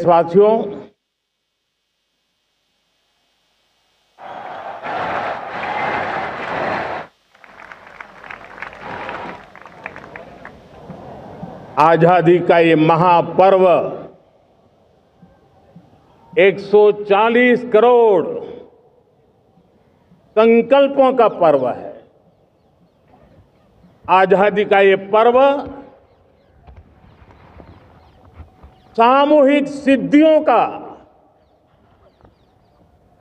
देशवासियों, आजादी का ये महापर्व 140 करोड़ संकल्पों का पर्व है। आजादी का ये पर्व सामूहिक सिद्धियों का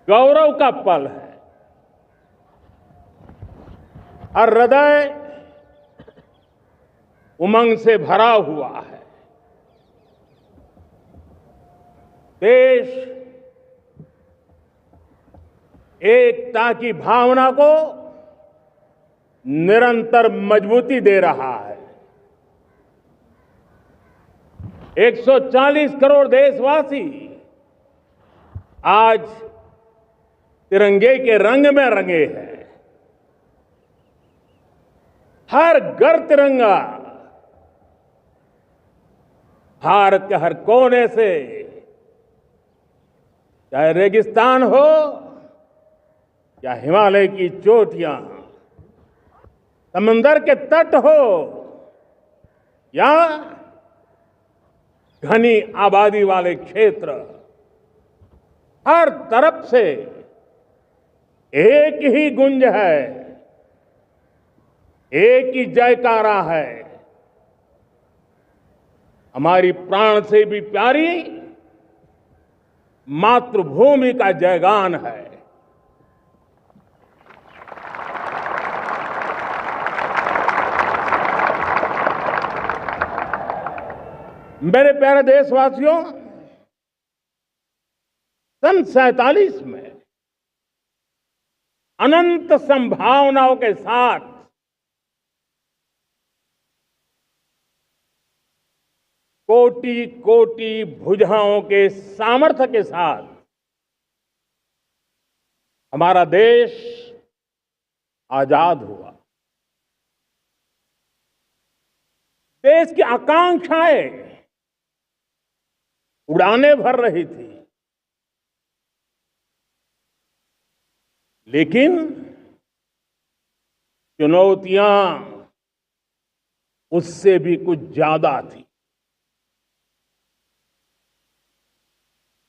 गौरव का पल है। हर हृदय उमंग से भरा हुआ है। देश एकता की भावना को निरंतर मजबूती दे रहा है। 140 करोड़ देशवासी आज तिरंगे के रंग में रंगे हैं। हर घर तिरंगा, भारत के हर कोने से, चाहे रेगिस्तान हो या हिमालय की चोटियां, समंदर के तट हो या घनी आबादी वाले क्षेत्र, हर तरफ से एक ही गुंज है, एक ही जयकारा है। हमारी प्राण से भी प्यारी मातृभूमि का जयगान है। मेरे प्यारे देशवासियों, सन 47 में अनंत संभावनाओं के साथ कोटि कोटि भुजाओं के सामर्थ्य के साथ हमारा देश आजाद हुआ। देश की आकांक्षाएं उड़ाने भर रही थी, लेकिन चुनौतियां उससे भी कुछ ज्यादा थी।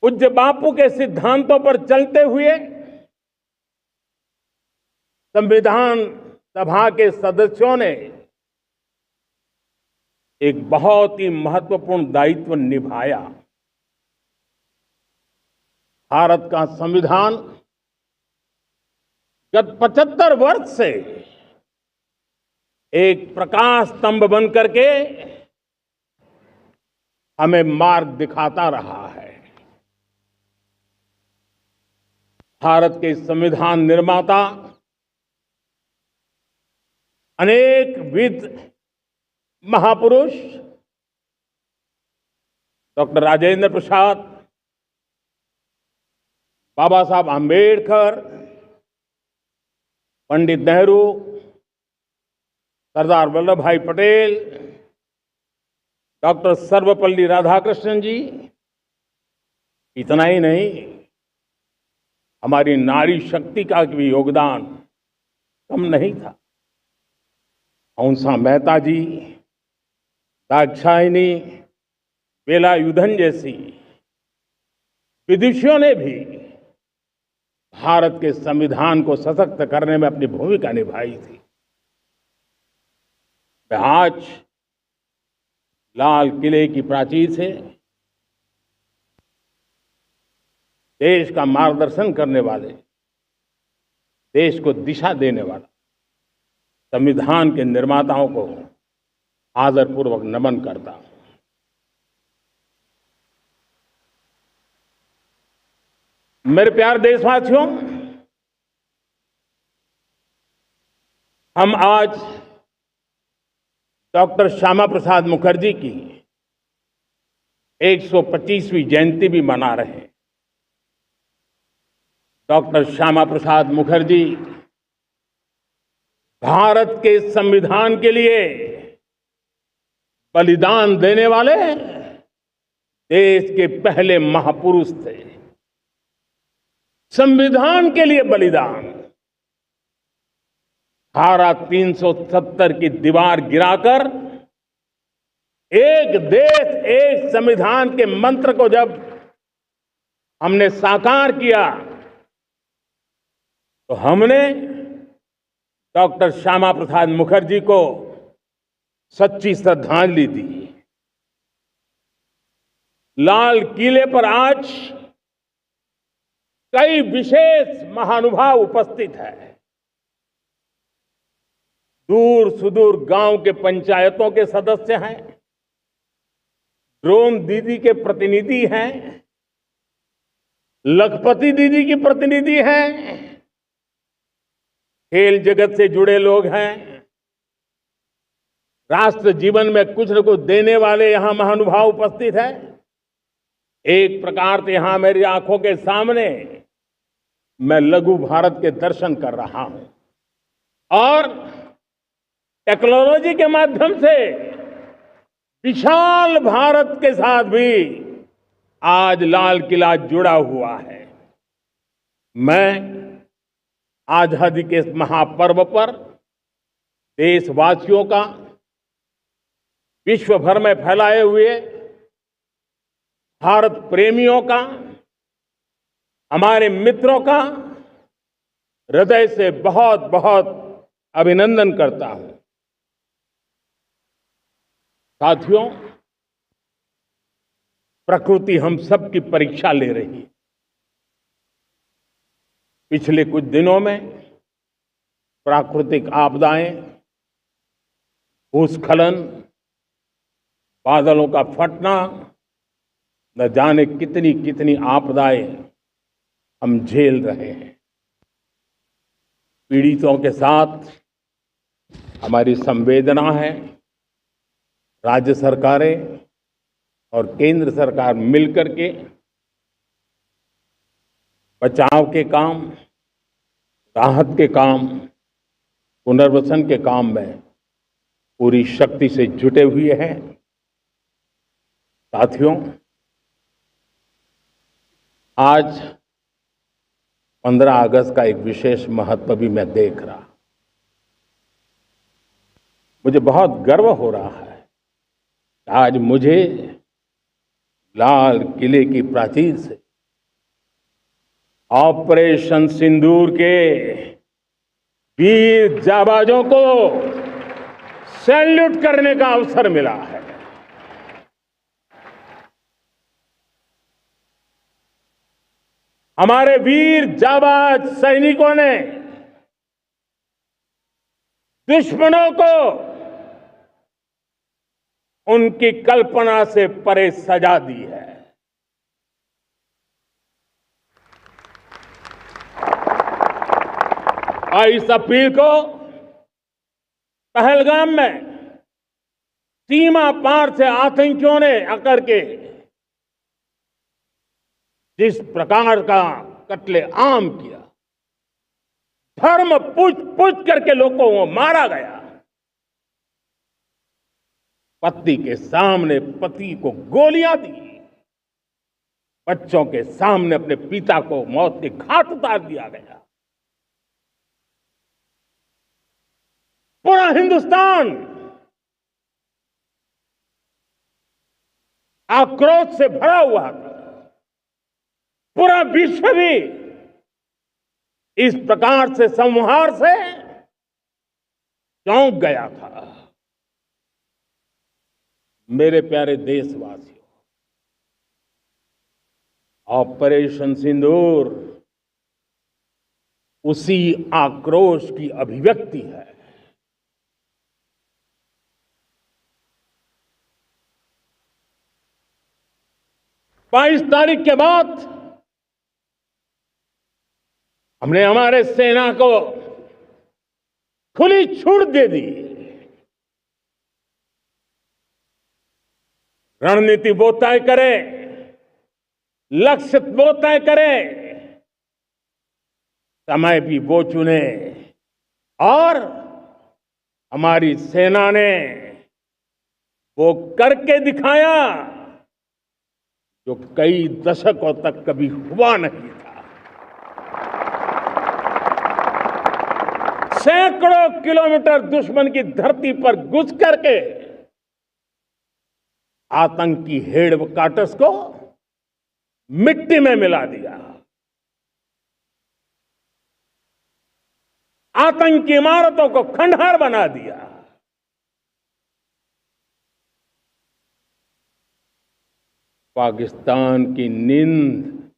पूज्य बापू के सिद्धांतों पर चलते हुए संविधान सभा के सदस्यों ने एक बहुत ही महत्वपूर्ण दायित्व निभाया। भारत का संविधान गत 75 वर्ष से एक प्रकाश स्तंभ बन करके हमें मार्ग दिखाता रहा है। भारत के संविधान निर्माता अनेक विद महापुरुष डॉक्टर राजेंद्र प्रसाद, बाबा साहब आंबेडकर, पंडित नेहरू, सरदार वल्लभ भाई पटेल, डॉक्टर सर्वपल्ली राधाकृष्णन जी, इतना ही नहीं, हमारी नारी शक्ति का भी योगदान कम नहीं था। हंसा मेहता जी, दाक्षायणी, वेलायुधन जैसी विदुषियों ने भी भारत के संविधान को सशक्त करने में अपनी भूमिका निभाई थी। मैं आज लाल किले की प्राचीर से देश का मार्गदर्शन करने वाले, देश को दिशा देने वाला संविधान के निर्माताओं को आदरपूर्वक नमन करता हूं। मेरे प्यारे देशवासियों, हम आज डॉक्टर श्यामा प्रसाद मुखर्जी की 125वीं जयंती भी मना रहे हैं। डॉक्टर श्यामा प्रसाद मुखर्जी भारत के संविधान के लिए बलिदान देने वाले देश के पहले महापुरुष थे। संविधान के लिए बलिदान, धारा 370 की दीवार गिराकर एक देश एक संविधान के मंत्र को जब हमने साकार किया तो हमने डॉक्टर श्यामा प्रसाद मुखर्जी को सच्ची श्रद्धांजलि दी। लाल किले पर आज कई विशेष महानुभाव उपस्थित हैं। दूर सुदूर गांव के पंचायतों के सदस्य हैं, ड्रोन दीदी के प्रतिनिधि हैं, लखपति दीदी की प्रतिनिधि हैं, खेल जगत से जुड़े लोग हैं, राष्ट्र जीवन में कुछ न कुछ देने वाले यहां महानुभाव उपस्थित हैं। एक प्रकार से यहां मेरी आंखों के सामने मैं लघु भारत के दर्शन कर रहा हूं और टेक्नोलॉजी के माध्यम से विशाल भारत के साथ भी आज लाल किला जुड़ा हुआ है। मैं आजादी के इस महापर्व पर देशवासियों का, विश्व भर में फैलाए हुए भारत प्रेमियों का, हमारे मित्रों का हृदय से बहुत बहुत अभिनंदन करता हूं। साथियों, प्रकृति हम सब की परीक्षा ले रही है। पिछले कुछ दिनों में प्राकृतिक आपदाएं, भूस्खलन, बादलों का फटना, न जाने कितनी कितनी आपदाएं हम झेल रहे हैं। पीड़ितों के साथ हमारी संवेदना है। राज्य सरकारें और केंद्र सरकार मिलकर के बचाव के काम, राहत के काम, पुनर्वसन के काम में पूरी शक्ति से जुटे हुए हैं। साथियों, आज 15 अगस्त का एक विशेष महत्व भी मैं देख रहा। मुझे बहुत गर्व हो रहा है। आज मुझे लाल किले की प्राचीर से ऑपरेशन सिंदूर के वीर जाबाजों को सैल्यूट करने का अवसर मिला है। हमारे वीर जाबाज सैनिकों ने दुश्मनों को उनकी कल्पना से परे सजा दी है। और इस अपील को पहलगाम में सीमा पार से आतंकियों ने आकर के जिस प्रकार का कत्ले आम किया, धर्म पूछ करके लोगों को मारा गया। पत्नी के सामने पति को गोलियां दी, बच्चों के सामने अपने पिता को मौत के घाट उतार दिया गया। पूरा हिंदुस्तान आक्रोश से भरा हुआ था। पूरा विश्व भी इस प्रकार से संहार से चौंक गया था। मेरे प्यारे देशवासियों, ऑपरेशन सिंदूर उसी आक्रोश की अभिव्यक्ति है। 22 तारीख के बाद हमने हमारे सेना को खुली छूट दे दी। रणनीति वो तय करे, लक्ष्य वो तय करे, समय भी वो चुने। और हमारी सेना ने वो करके दिखाया जो कई दशकों तक कभी हुआ नहीं था। सैकड़ों किलोमीटर दुश्मन की धरती पर घुस करके आतंकी हेडक्वार्टर्स को मिट्टी में मिला दिया, आतंकी इमारतों को खंडहर बना दिया। पाकिस्तान की नींद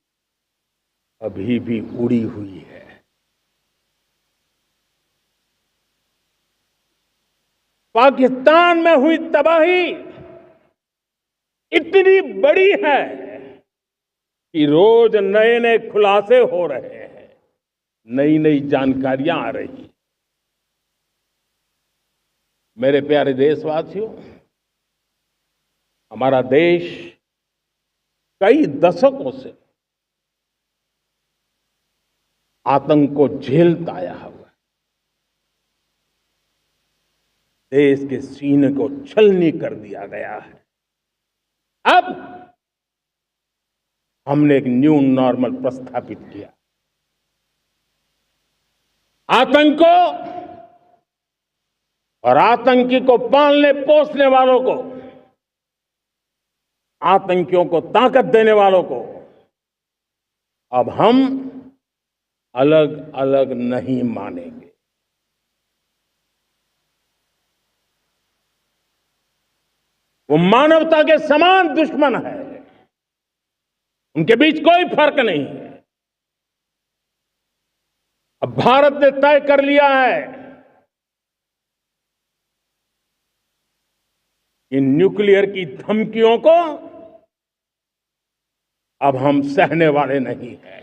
अभी भी उड़ी हुई है। पाकिस्तान में हुई तबाही इतनी बड़ी है कि रोज नए नए खुलासे हो रहे हैं, नई नई जानकारियां आ रही। मेरे प्यारे देशवासियों, हमारा देश कई दशकों से आतंक को झेलता आया हुआ है। देश के सीने को छलनी कर दिया गया है। अब हमने एक न्यू नॉर्मल प्रस्थापित किया। आतंक को और आतंकी को पालने पोसने वालों को, आतंकियों को ताकत देने वालों को अब हम अलग अलग नहीं मानेंगे। वो मानवता के समान दुश्मन है, उनके बीच कोई फर्क नहीं है। अब भारत ने तय कर लिया है कि न्यूक्लियर की धमकियों को अब हम सहने वाले नहीं हैं।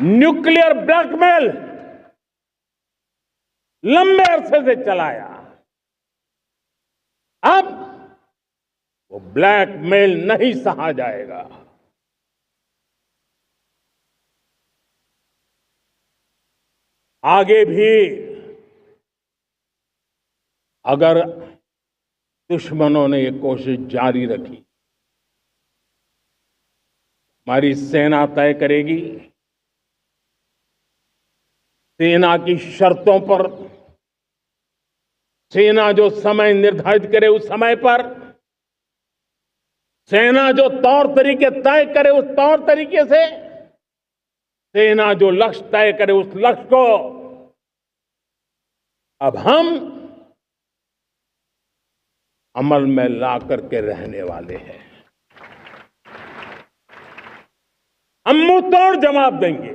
न्यूक्लियर ब्लैकमेल लंबे अरसे से चलाया, अब वो ब्लैकमेल नहीं सहा जाएगा। आगे भी अगर दुश्मनों ने ये कोशिश जारी रखी, हमारी सेना तय करेगी, सेना की शर्तों पर, सेना जो समय निर्धारित करे उस समय पर, सेना जो तौर तरीके तय करे उस तौर तरीके से, सेना जो लक्ष्य तय करे उस लक्ष्य को अब हम अमल में ला करके रहने वाले हैं। हम मुंह तोड़ जवाब देंगे।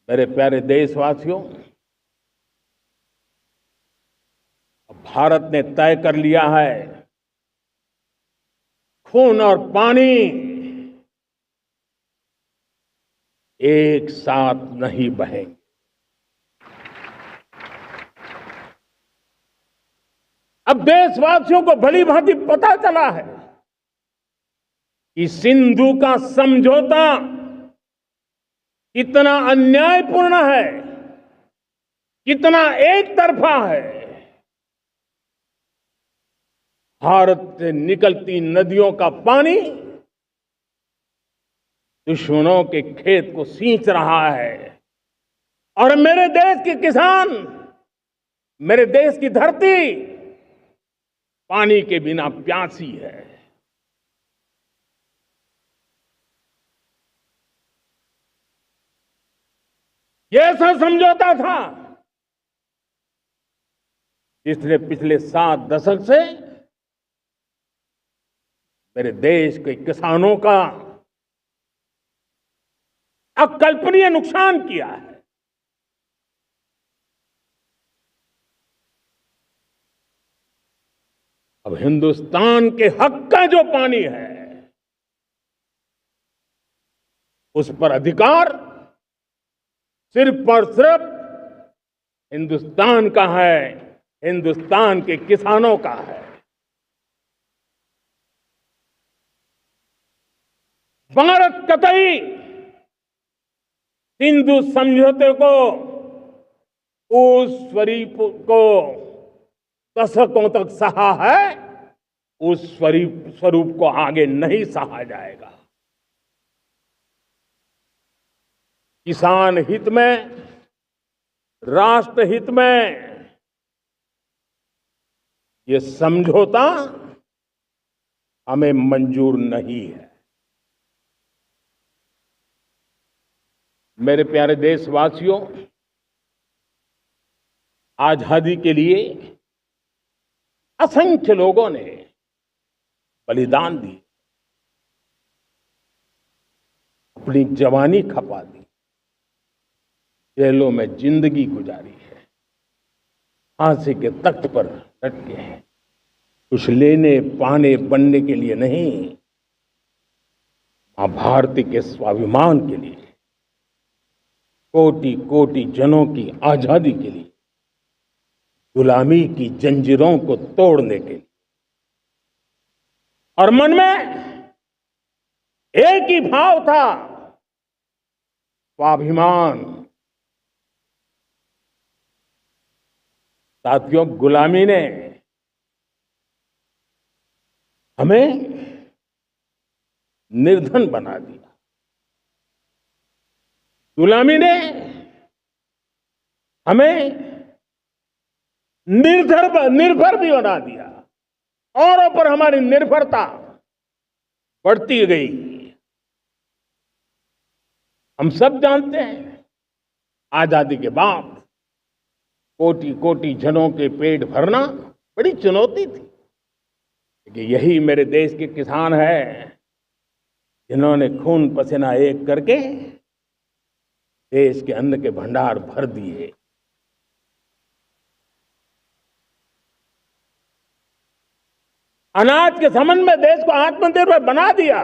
मेरे प्यारे देशवासियों, भारत ने तय कर लिया है, खून और पानी एक साथ नहीं बहेंगे। अब देशवासियों को भली भांति पता चला है कि सिंधु का समझौता कितना अन्यायपूर्ण है, कितना एक तरफा है। भारत से निकलती नदियों का पानी दुश्मनों के खेत को सींच रहा है और मेरे देश के किसान, मेरे देश की धरती पानी के बिना प्यासी है। ये ऐसा समझौता था जिसने पिछले 7 दशक से मेरे देश के किसानों का अकल्पनीय नुकसान किया है। अब हिंदुस्तान के हक का जो पानी है उस पर अधिकार सिर्फ और सिर्फ हिंदुस्तान का है, हिंदुस्तान के किसानों का है। भारत कतई सिंधु समझौते को, उस स्वरूप को दशकों तक सहा है, उस स्वरूप को आगे नहीं सहा जाएगा। किसान हित में, राष्ट्र हित में ये समझौता हमें मंजूर नहीं है। मेरे प्यारे देशवासियों, आजादी के लिए असंख्य लोगों ने बलिदान दी, अपनी जवानी खपा दी, जेलों में जिंदगी गुजारी है, फांसी के तख्त पर लटके हैं, कुछ लेने पाने बनने के लिए नहीं, मां भारती के स्वाभिमान के लिए, कोटि कोटि जनों की आजादी के लिए, गुलामी की जंजीरों को तोड़ने के लिए। और मन में एक ही भाव था, स्वाभिमान। साथियों, गुलामी ने हमें निर्धन बना दिया, गुलामी ने हमें निर्भर भी बना दिया, औरों पर हमारी निर्भरता बढ़ती गई। हम सब जानते हैं, आजादी के बाद कोटि कोटि जनों के पेट भरना बड़ी चुनौती थी, लेकिन यही मेरे देश के किसान हैं जिन्होंने खून पसीना एक करके देश के अन्न के भंडार भर दिए। अनाज के संबंध में देश को आत्मनिर्भर बना दिया।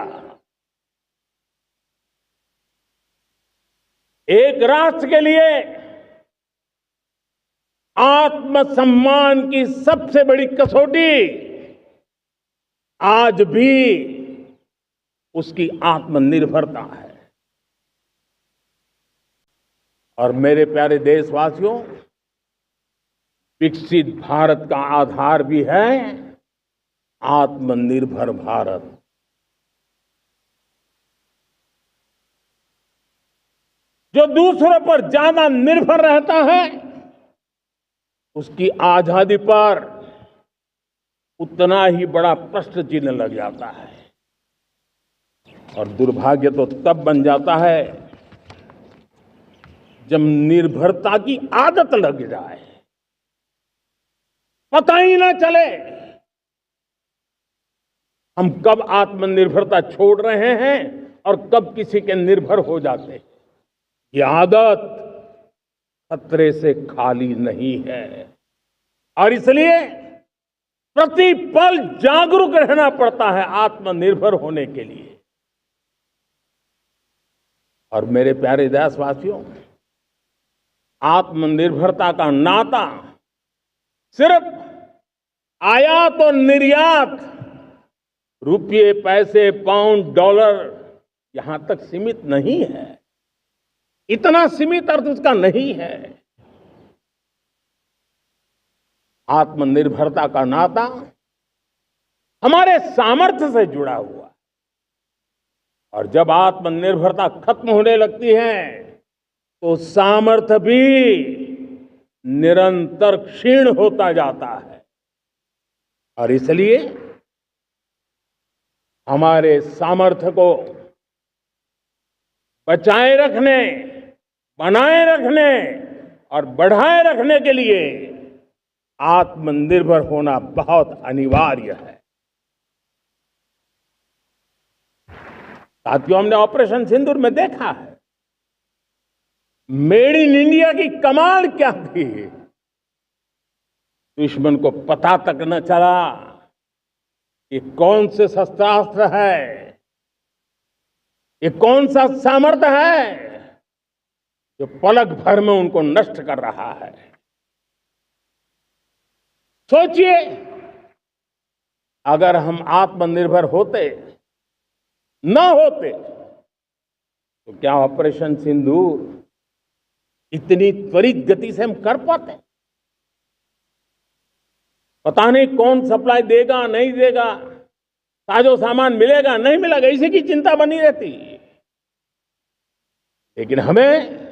एक राष्ट्र के लिए आत्मसम्मान की सबसे बड़ी कसौटी आज भी उसकी आत्मनिर्भरता है। और मेरे प्यारे देशवासियों, विकसित भारत का आधार भी है आत्मनिर्भर भारत। जो दूसरों पर ज्यादा निर्भर रहता है, उसकी आजादी पर उतना ही बड़ा प्रश्न चिन्ह लग जाता है। और दुर्भाग्य तो तब बन जाता है जब निर्भरता की आदत लग जाए, पता ही ना चले हम कब आत्मनिर्भरता छोड़ रहे हैं और कब किसी के निर्भर हो जाते हैं। ये आदत खतरे से खाली नहीं है और इसलिए प्रति पल जागरूक रहना पड़ता है आत्मनिर्भर होने के लिए। और मेरे प्यारे देशवासियों, आत्मनिर्भरता का नाता सिर्फ आयात और निर्यात, रुपये, पैसे, पाउंड, डॉलर यहां तक सीमित नहीं है। इतना सीमित अर्थ उसका नहीं है। आत्मनिर्भरता का नाता हमारे सामर्थ्य से जुड़ा हुआ है। और जब आत्मनिर्भरता खत्म होने लगती है तो सामर्थ्य भी निरंतर क्षीण होता जाता है। और इसलिए हमारे सामर्थ्य को बचाए रखने, बनाए रखने और बढ़ाए रखने के लिए आत्मनिर्भर होना बहुत अनिवार्य है। साथियों, हमने ऑपरेशन सिंदूर में देखा है मेड इन इंडिया की कमाल क्या थी। दुश्मन को पता तक न चला कि कौन से शस्त्रास्त्र है, ये कौन सा सामर्थ्य है जो पलक भर में उनको नष्ट कर रहा है। सोचिए, अगर हम आत्मनिर्भर होते न होते तो क्या ऑपरेशन सिंदूर इतनी त्वरित गति से हम कर पाते? पता नहीं कौन सप्लाई देगा नहीं देगा, साजो सामान मिलेगा नहीं मिलेगा, इसी की चिंता बनी रहती। लेकिन हमें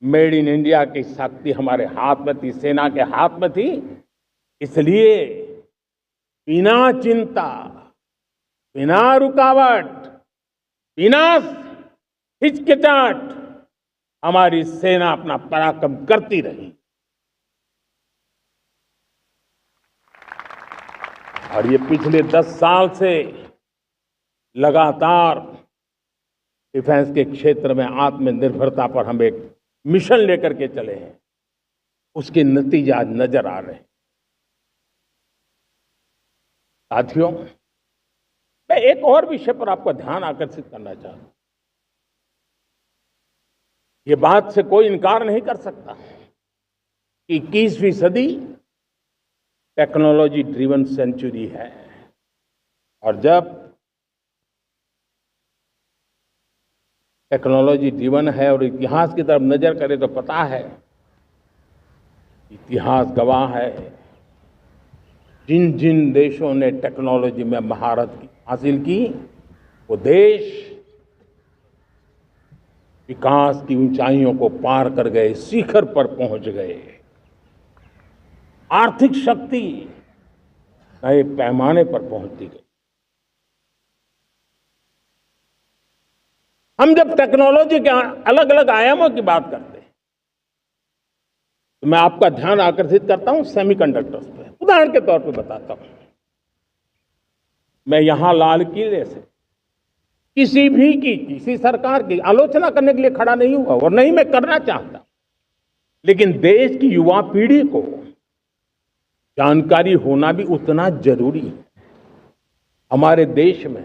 मेड इन इंडिया की शक्ति हमारे हाथ में थी, सेना के हाथ में थी। इसलिए बिना चिंता, बिना रुकावट, बिना हिचकिचाहट हमारी सेना अपना पराक्रम करती रही। और ये पिछले 10 साल से लगातार डिफेंस के क्षेत्र में आत्मनिर्भरता पर हम एक मिशन लेकर के चले हैं, उसके नतीजे आज नजर आ रहे हैं। साथियों, मैं एक और विषय पर आपका ध्यान आकर्षित करना चाहता हूं। ये बात से कोई इनकार नहीं कर सकता कि 21वीं सदी टेक्नोलॉजी ड्रिवन सेंचुरी है। और जब टेक्नोलॉजी ड्रिवन है और इतिहास की तरफ नजर करें तो पता है, इतिहास गवाह है, जिन जिन देशों ने टेक्नोलॉजी में महारत हासिल की, वो देश विकास की ऊंचाइयों को पार कर गए, शिखर पर पहुंच गए। आर्थिक शक्ति नए पैमाने पर पहुंचती गई। हम जब टेक्नोलॉजी के अलग अलग आयामों की बात करते हैं तो मैं आपका ध्यान आकर्षित करता हूं सेमीकंडक्टर्स पे। उदाहरण के तौर पे बताता हूं, मैं यहां लाल किले से किसी सरकार की आलोचना करने के लिए खड़ा नहीं हुआ और नहीं मैं करना चाहता, लेकिन देश की युवा पीढ़ी को जानकारी होना भी उतना जरूरी है। हमारे देश में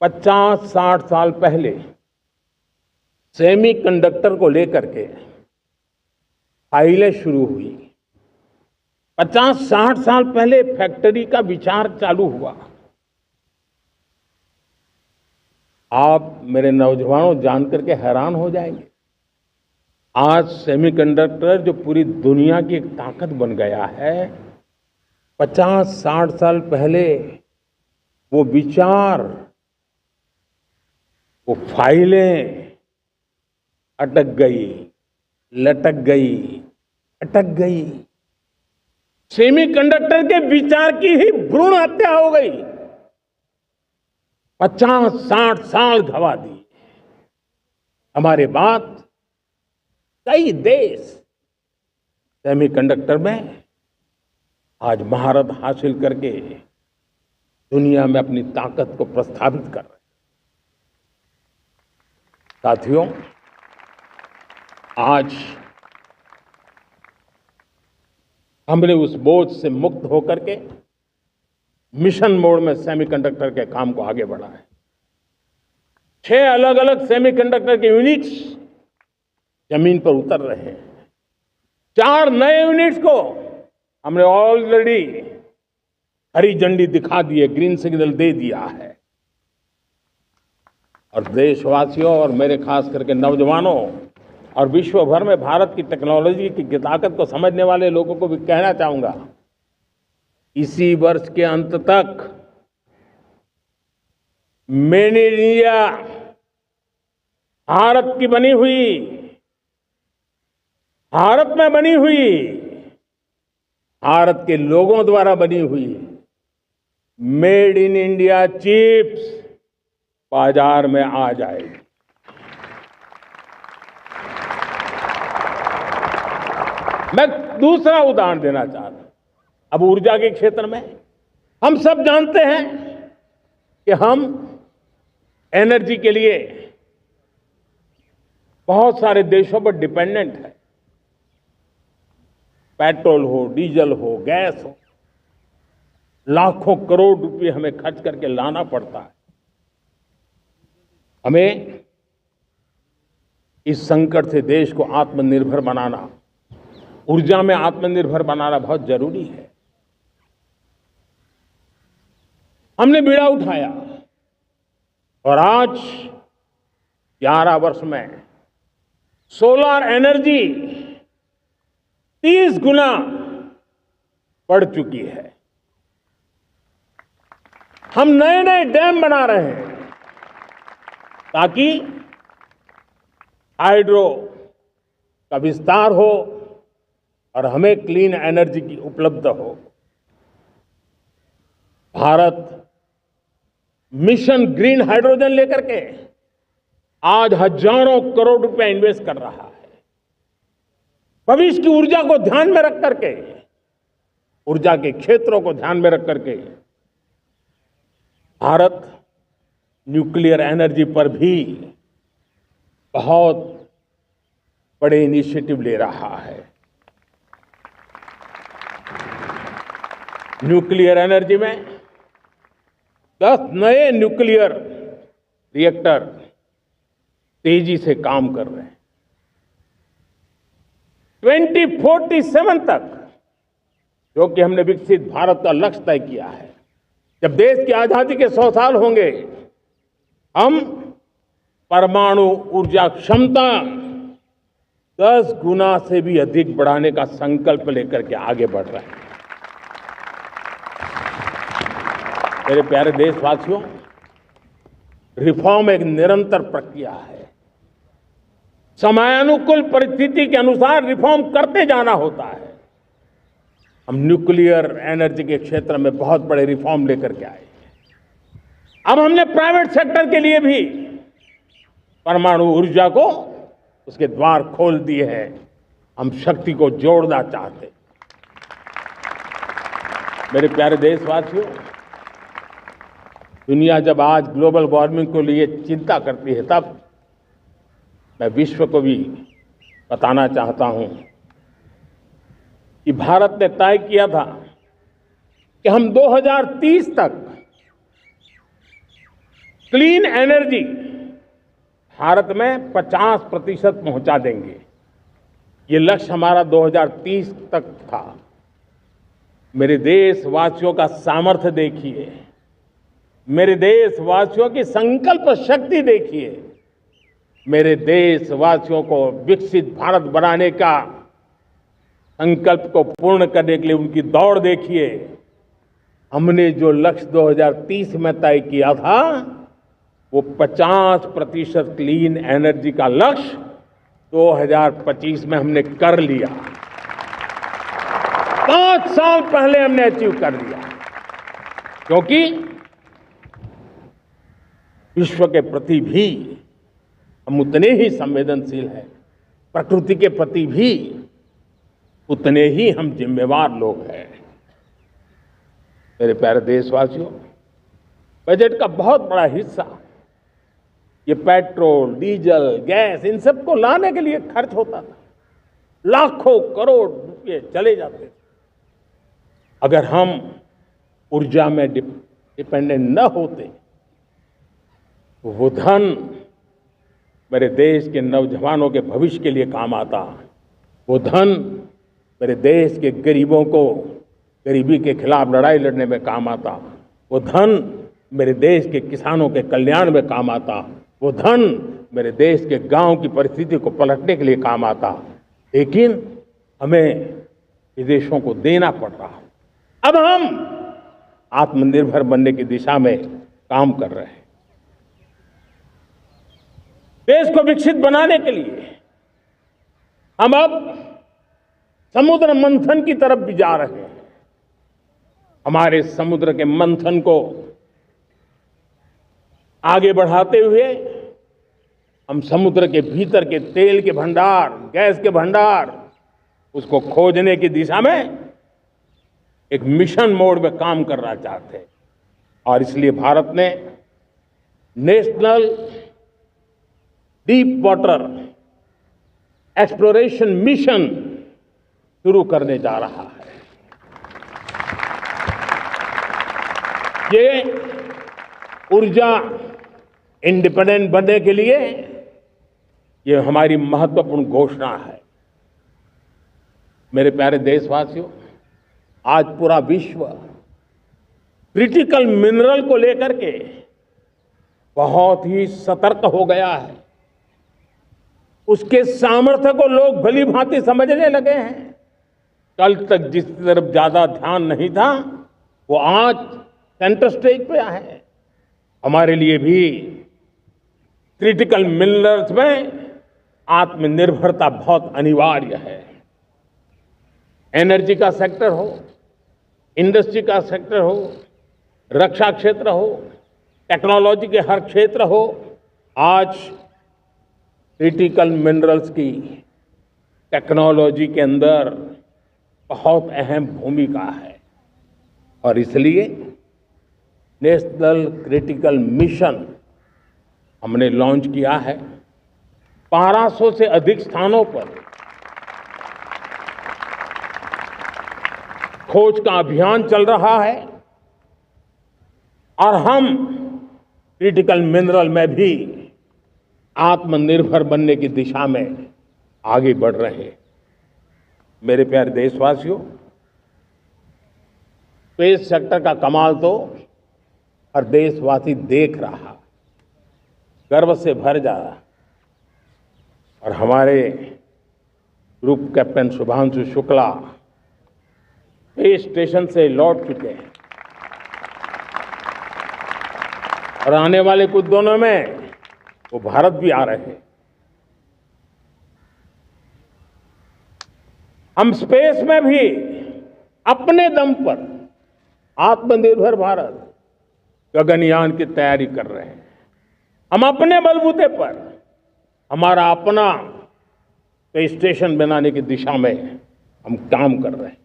50-60 साल पहले सेमीकंडक्टर को लेकर के फाइलें शुरू हुई। 50-60 साल पहले फैक्ट्री का विचार चालू हुआ। आप मेरे नौजवानों जानकर के हैरान हो जाएंगे, आज सेमीकंडक्टर जो पूरी दुनिया की एक ताकत बन गया है, 50-60 साल पहले वो विचार, वो फाइलें अटक गई, लटक गई, अटक गई। सेमीकंडक्टर के विचार की ही भ्रूण हत्या हो गई। 50-60 साल गवा दी। हमारे बाद कई देश सेमीकंडक्टर में आज महारत हासिल करके दुनिया में अपनी ताकत को प्रस्थापित कर रहे हैं। साथियों, आज हमने उस बोझ से मुक्त होकर के मिशन मोड में सेमीकंडक्टर के काम को आगे बढ़ा है। 6 अलग अलग सेमीकंडक्टर के यूनिट्स जमीन पर उतर रहे हैं। 4 नए यूनिट्स को हमने ऑलरेडी हरी झंडी दिखा दी है, ग्रीन सिग्नल दे दिया है। और देशवासियों और मेरे खास करके नौजवानों और विश्व भर में भारत की टेक्नोलॉजी की ताकत को समझने वाले लोगों को भी कहना चाहूंगा, इसी वर्ष के अंत तक मेड इन इंडिया भारत की बनी हुई, भारत में बनी हुई, भारत के लोगों द्वारा बनी हुई मेड इन इंडिया चिप्स बाजार में आ जाएगी। मैं दूसरा उदाहरण देना चाहता हूं। अब ऊर्जा के क्षेत्र में हम सब जानते हैं कि हम एनर्जी के लिए बहुत सारे देशों पर डिपेंडेंट है। पेट्रोल हो, डीजल हो, गैस हो, लाखों करोड़ रुपए हमें खर्च करके लाना पड़ता है। हमें इस संकट से देश को आत्मनिर्भर बनाना, ऊर्जा में आत्मनिर्भर बनाना बहुत जरूरी है। हमने बीड़ा उठाया और आज 11 वर्ष में सोलर एनर्जी 30 गुना बढ़ चुकी है। हम नए नए डैम बना रहे हैं ताकि हाइड्रो का विस्तार हो और हमें क्लीन एनर्जी की उपलब्ध हो। भारत मिशन ग्रीन हाइड्रोजन लेकर के आज हजारों करोड़ रुपए इन्वेस्ट कर रहा है। भविष्य की ऊर्जा को ध्यान में रख करके, ऊर्जा के क्षेत्रों को ध्यान में रख करके भारत न्यूक्लियर एनर्जी पर भी बहुत बड़े इनिशिएटिव ले रहा है। न्यूक्लियर एनर्जी में 10 नए न्यूक्लियर रिएक्टर तेजी से काम कर रहे हैं। 2047 तक, जो कि हमने विकसित भारत का लक्ष्य तय किया है, जब देश की आजादी के 100 साल होंगे, हम परमाणु ऊर्जा क्षमता 10 गुना से भी अधिक बढ़ाने का संकल्प लेकर के आगे बढ़ रहे हैं। मेरे प्यारे देशवासियों, रिफॉर्म एक निरंतर प्रक्रिया है। समयानुकूल परिस्थिति के अनुसार रिफॉर्म करते जाना होता है। हम न्यूक्लियर एनर्जी के क्षेत्र में बहुत बड़े रिफॉर्म लेकर के आए। अब हमने प्राइवेट सेक्टर के लिए भी परमाणु ऊर्जा को उसके द्वार खोल दिए हैं। हम शक्ति को जोड़ना चाहते। मेरे प्यारे देशवासियों, दुनिया जब आज ग्लोबल वार्मिंग को लिए चिंता करती है, तब मैं विश्व को भी बताना चाहता हूं कि भारत ने तय किया था कि हम 2030 तक क्लीन एनर्जी भारत में 50% पहुंचा देंगे। ये लक्ष्य हमारा 2030 तक था। मेरे देशवासियों का सामर्थ्य देखिए, मेरे देशवासियों की संकल्प शक्ति देखिए, मेरे देशवासियों को विकसित भारत बनाने का संकल्प को पूर्ण करने के लिए उनकी दौड़ देखिए। हमने जो लक्ष्य 2030 में तय किया था, वो 50% क्लीन एनर्जी का लक्ष्य 2025 में हमने कर लिया। 5 साल पहले हमने अचीव कर लिया, क्योंकि विश्व के प्रति भी हम उतने ही संवेदनशील हैं, प्रकृति के प्रति भी उतने ही हम जिम्मेवार लोग हैं। मेरे प्यारे देशवासियों, बजट का बहुत बड़ा हिस्सा ये पेट्रोल, डीजल, गैस, इन सब को लाने के लिए खर्च होता था। लाखों करोड़ रुपए चले जाते थे। अगर हम ऊर्जा में डिपेंडेंट न होते, तो वो धन मेरे देश के नौजवानों के भविष्य के लिए काम आता। वो धन मेरे देश के गरीबों को गरीबी के खिलाफ लड़ाई लड़ने में काम आता। वो धन मेरे देश के किसानों के कल्याण में काम आता। वो धन मेरे देश के गांव की परिस्थिति को पलटने के लिए काम आता। लेकिन हमें विदेशों को देना पड़ रहा। अब हम आत्मनिर्भर बनने की दिशा में काम कर रहे हैं। देश को विकसित बनाने के लिए हम अब समुद्र मंथन की तरफ भी जा रहे हैं। हमारे समुद्र के मंथन को आगे बढ़ाते हुए हम समुद्र के भीतर के तेल के भंडार, गैस के भंडार, उसको खोजने की दिशा में एक मिशन मोड में काम करना चाहते हैं। और इसलिए भारत ने national deep water exploration mission शुरू करने जा रहा है। ये ऊर्जा इंडिपेंडेंट बनने के लिए ये हमारी महत्वपूर्ण घोषणा है। मेरे प्यारे देशवासियों, आज पूरा विश्व क्रिटिकल मिनरल को लेकर के बहुत ही सतर्क हो गया है। उसके सामर्थ्य को लोग भली भांति समझने लगे हैं। कल तक जिस तरफ ज्यादा ध्यान नहीं था, वो आज सेंटर स्टेज पे है। हमारे लिए भी क्रिटिकल मिनरल्स में आत्मनिर्भरता बहुत अनिवार्य है। एनर्जी का सेक्टर हो, इंडस्ट्री का सेक्टर हो, रक्षा क्षेत्र हो, टेक्नोलॉजी के हर क्षेत्र हो, आज क्रिटिकल मिनरल्स की टेक्नोलॉजी के अंदर बहुत अहम भूमिका है। और इसलिए नेशनल क्रिटिकल मिशन हमने लॉन्च किया है। 1200 से अधिक स्थानों पर खोज का अभियान चल रहा है और हम क्रिटिकल मिनरल में भी आत्मनिर्भर बनने की दिशा में आगे बढ़ रहे हैं। मेरे प्यारे देशवासियों, स्पेस सेक्टर का कमाल तो हर देशवासी देख रहा, गर्व से भर जा रहा। और हमारे group captain Shubhanshu Shukla space station से लौट चुके हैं और आने वाले कुछ दिनों में वो भारत भी आ रहे हैं। हम स्पेस में भी अपने दम पर आत्मनिर्भर भारत गगनयान की तैयारी कर रहे हैं। हम अपने बलबूते पर हमारा अपना स्पेस स्टेशन बनाने की दिशा में हम काम कर रहे हैं।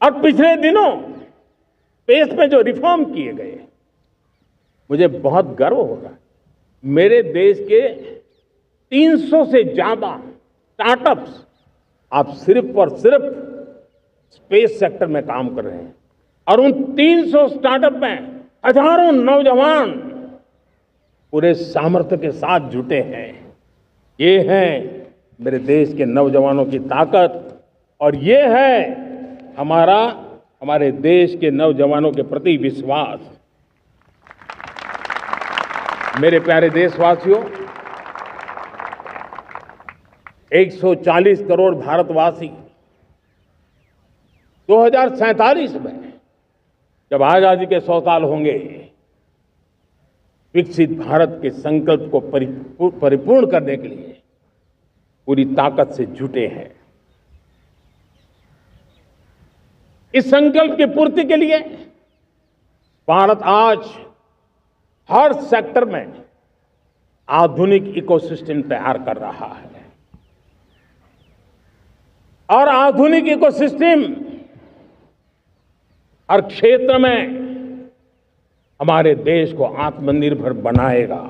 और पिछले दिनों स्पेस में जो रिफॉर्म किए गए, मुझे बहुत गर्व हो रहा है। मेरे देश के 300 से ज्यादा स्टार्टअप्स आप सिर्फ और सिर्फ स्पेस सेक्टर में काम कर रहे हैं और उन 300 स्टार्टअप में हजारों नौजवान पूरे सामर्थ्य के साथ जुटे हैं। ये है मेरे देश के नौजवानों की ताकत और ये है हमारे देश के नौजवानों के प्रति विश्वास। मेरे प्यारे देशवासियों, 140 करोड़ भारतवासी 2047 में जब आजादी के 100 साल होंगे, विकसित भारत के संकल्प को परिपूर्ण करने के लिए पूरी ताकत से जुटे हैं। इस संकल्प की पूर्ति के लिए भारत आज हर सेक्टर में आधुनिक इकोसिस्टम तैयार कर रहा है और आधुनिक इकोसिस्टम हर क्षेत्र में हमारे देश को आत्मनिर्भर बनाएगा।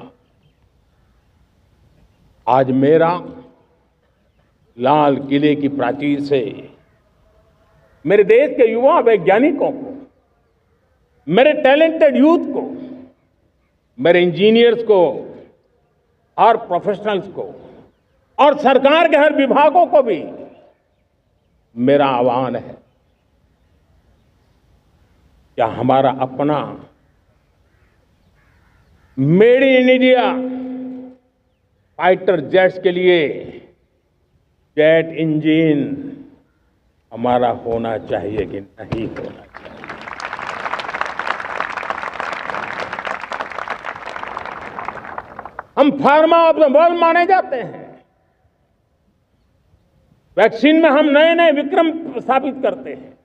आज मेरा लाल किले की प्राचीर से मेरे देश के युवा वैज्ञानिकों को, मेरे टैलेंटेड यूथ को, मेरे इंजीनियर्स को और प्रोफेशनल्स को और सरकार के हर विभागों को भी मेरा आह्वान है, क्या हमारा अपना made in India fighter jets के लिए जेट इंजन हमारा होना चाहिए कि नहीं होना चाहिए? हम फार्मा ऑफ द वर्ल्ड माने जाते हैं। वैक्सीन में हम नए नए विक्रम स्थापित करते हैं,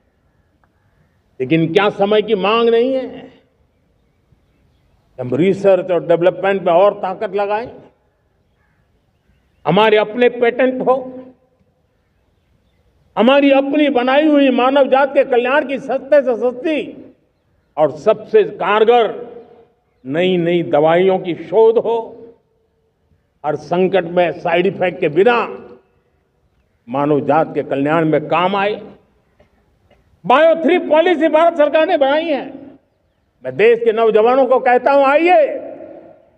लेकिन क्या समय की मांग नहीं है? हम रिसर्च और डेवलपमेंट में और ताकत लगाएं, हमारे अपने पेटेंट हो, हमारी अपनी बनाई हुई मानव जात के कल्याण की सस्ते से सस्ती और सबसे कारगर नई नई दवाइयों की शोध हो, हर संकट में साइड इफेक्ट के बिना मानव जात के कल्याण में काम आए। बायो 3 पॉलिसी भारत सरकार ने बनाई है। मैं देश के नौजवानों को कहता हूं, आइए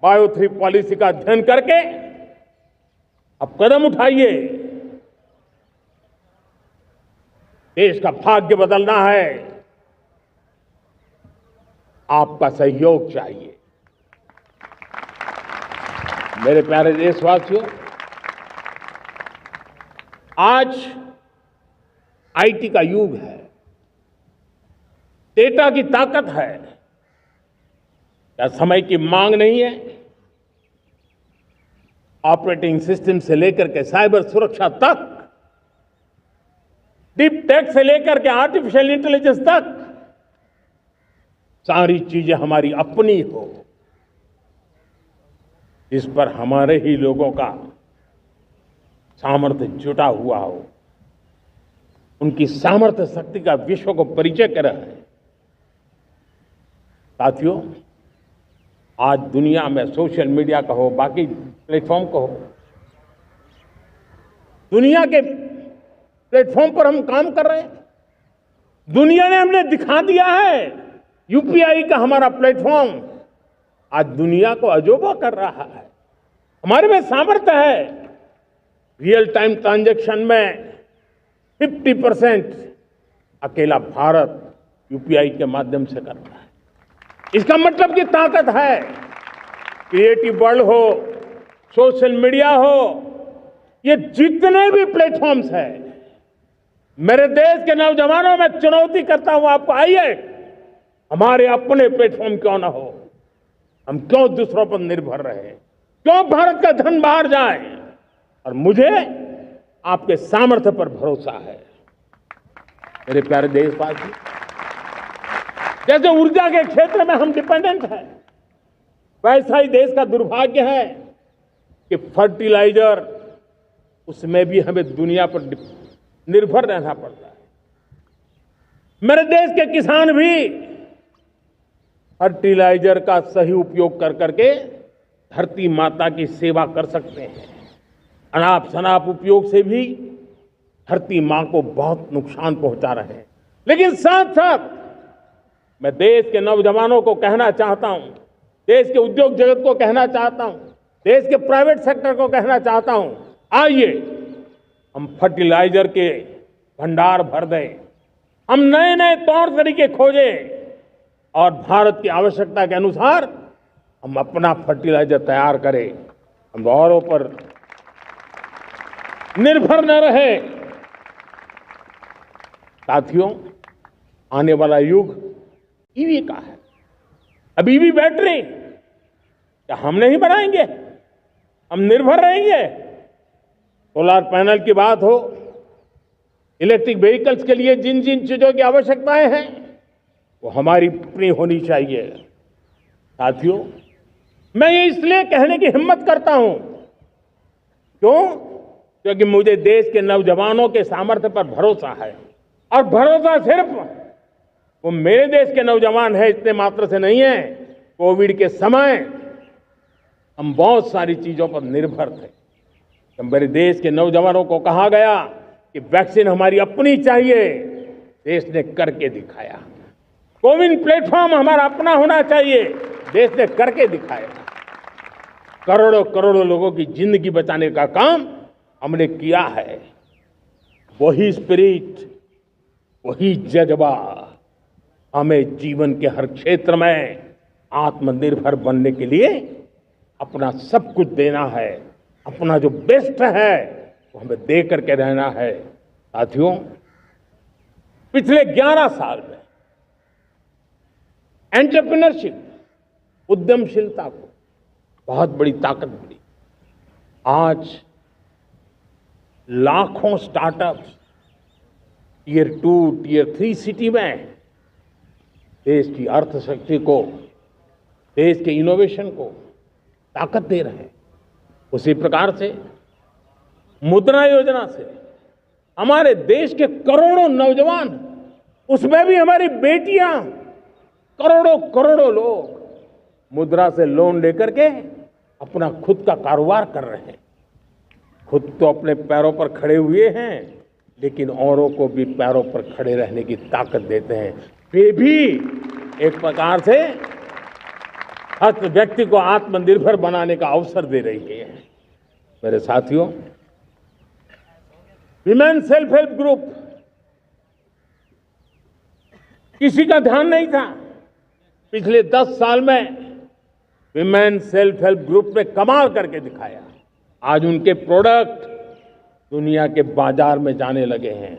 बायो 3 पॉलिसी का अध्ययन करके अब कदम उठाइए। देश का भाग्य बदलना है, आपका सहयोग चाहिए। मेरे प्यारे देशवासियों, आज आईटी का युग है, डेटा की ताकत है। क्या समय की मांग नहीं है? ऑपरेटिंग सिस्टम से लेकर के साइबर सुरक्षा तक, डीप टेक से लेकर के आर्टिफिशियल इंटेलिजेंस तक, सारी चीजें हमारी अपनी हो, इस पर हमारे ही लोगों का सामर्थ्य जुटा हुआ हो, उनकी सामर्थ्य शक्ति का विश्व को परिचय कराए। साथियों, आज दुनिया में सोशल मीडिया का हो, बाकी प्लेटफॉर्म का हो, दुनिया के प्लेटफॉर्म पर हम काम कर रहे हैं। दुनिया ने हमने दिखा दिया है, यूपीआई का हमारा प्लेटफॉर्म आज दुनिया को अजोबा कर रहा है। हमारे में सामर्थ्य है। रियल टाइम ट्रांजैक्शन में 50% अकेला भारत यूपीआई के माध्यम से करता है। इसका मतलब की ताकत है। क्रिएटिव वर्ल्ड हो, सोशल मीडिया हो, ये जितने भी प्लेटफॉर्म्स हैं, मेरे देश के नौजवानों में चुनौती करता हूं आपको, आइए हमारे अपने प्लेटफॉर्म क्यों ना हो, हम क्यों दूसरों पर निर्भर रहे, क्यों भारत का धन बाहर जाए। और मुझे आपके सामर्थ्य पर भरोसा है। मेरे प्यारे देशवासी, जैसे ऊर्जा के क्षेत्र में हम डिपेंडेंट हैं, वैसा ही देश का दुर्भाग्य है कि फर्टिलाइजर, उसमें भी हमें दुनिया पर निर्भर रहना पड़ता है। मेरे देश के किसान भी फर्टिलाइजर का सही उपयोग कर करके धरती माता की सेवा कर सकते हैं। अनाप शनाप उपयोग से भी धरती मां को बहुत नुकसान पहुंचा रहे हैं। लेकिन साथ साथ मैं देश के नौजवानों को कहना चाहता हूं, देश के उद्योग जगत को कहना चाहता हूं, देश के प्राइवेट सेक्टर को कहना चाहता हूं, आइए हम फर्टिलाइजर के भंडार भर दें, हम नए नए तौर तरीके खोजें और भारत की आवश्यकता के अनुसार हम अपना फर्टिलाइजर तैयार करें। हम औरों पर निर्भर न रहे। साथियों, आने वाला युग ईवी का है। अब ईवी बैटरी क्या हम नहीं बनाएंगे? हम निर्भर रहेंगे? सोलर पैनल की बात हो, इलेक्ट्रिक व्हीकल्स के लिए जिन जिन चीजों की आवश्यकताएं हैं, वो हमारी अपनी होनी चाहिए। साथियों, मैं ये इसलिए कहने की हिम्मत करता हूं, क्यों? क्योंकि मुझे देश के नौजवानों के सामर्थ्य पर भरोसा है। और भरोसा सिर्फ वो मेरे देश के नौजवान है इतने मात्र से नहीं है। कोविड के समय हम बहुत सारी चीजों पर निर्भर थे। तो मेरे देश के नौजवानों को कहा गया कि वैक्सीन हमारी अपनी चाहिए, देश ने करके दिखाया। कोविन प्लेटफॉर्म हमारा अपना होना चाहिए, देश ने करके दिखाया। करोड़ों करोड़ों लोगों की जिंदगी बचाने का काम हमने किया है। वही स्पिरिट, वही जज्बा हमें जीवन के हर क्षेत्र में आत्मनिर्भर बनने के लिए अपना सब कुछ देना है। अपना जो बेस्ट है वो हमें दे करके रहना है। साथियों, पिछले 11 साल में एंटरप्रेन्योरशिप, उद्यमशीलता को बहुत बड़ी ताकत मिली। आज लाखों स्टार्टअप्स टियर 2, टियर 3 सिटी में देश की अर्थशक्ति को, देश के इनोवेशन को ताकत दे रहे हैं। उसी प्रकार से मुद्रा योजना से हमारे देश के करोड़ों नौजवान, उसमें भी हमारी बेटियां, करोड़ों करोड़ों लोग मुद्रा से लोन लेकर के अपना खुद का कारोबार कर रहे हैं। खुद तो अपने पैरों पर खड़े हुए हैं, लेकिन औरों को भी पैरों पर खड़े रहने की ताकत देते हैं। वे भी एक प्रकार से हर व्यक्ति को आत्मनिर्भर बनाने का अवसर दे रही है। मेरे साथियों, विमेन सेल्फ हेल्प ग्रुप, किसी का ध्यान नहीं था। पिछले 10 साल में विमेन सेल्फ हेल्प ग्रुप ने कमाल करके दिखाया। आज उनके प्रोडक्ट दुनिया के बाजार में जाने लगे हैं।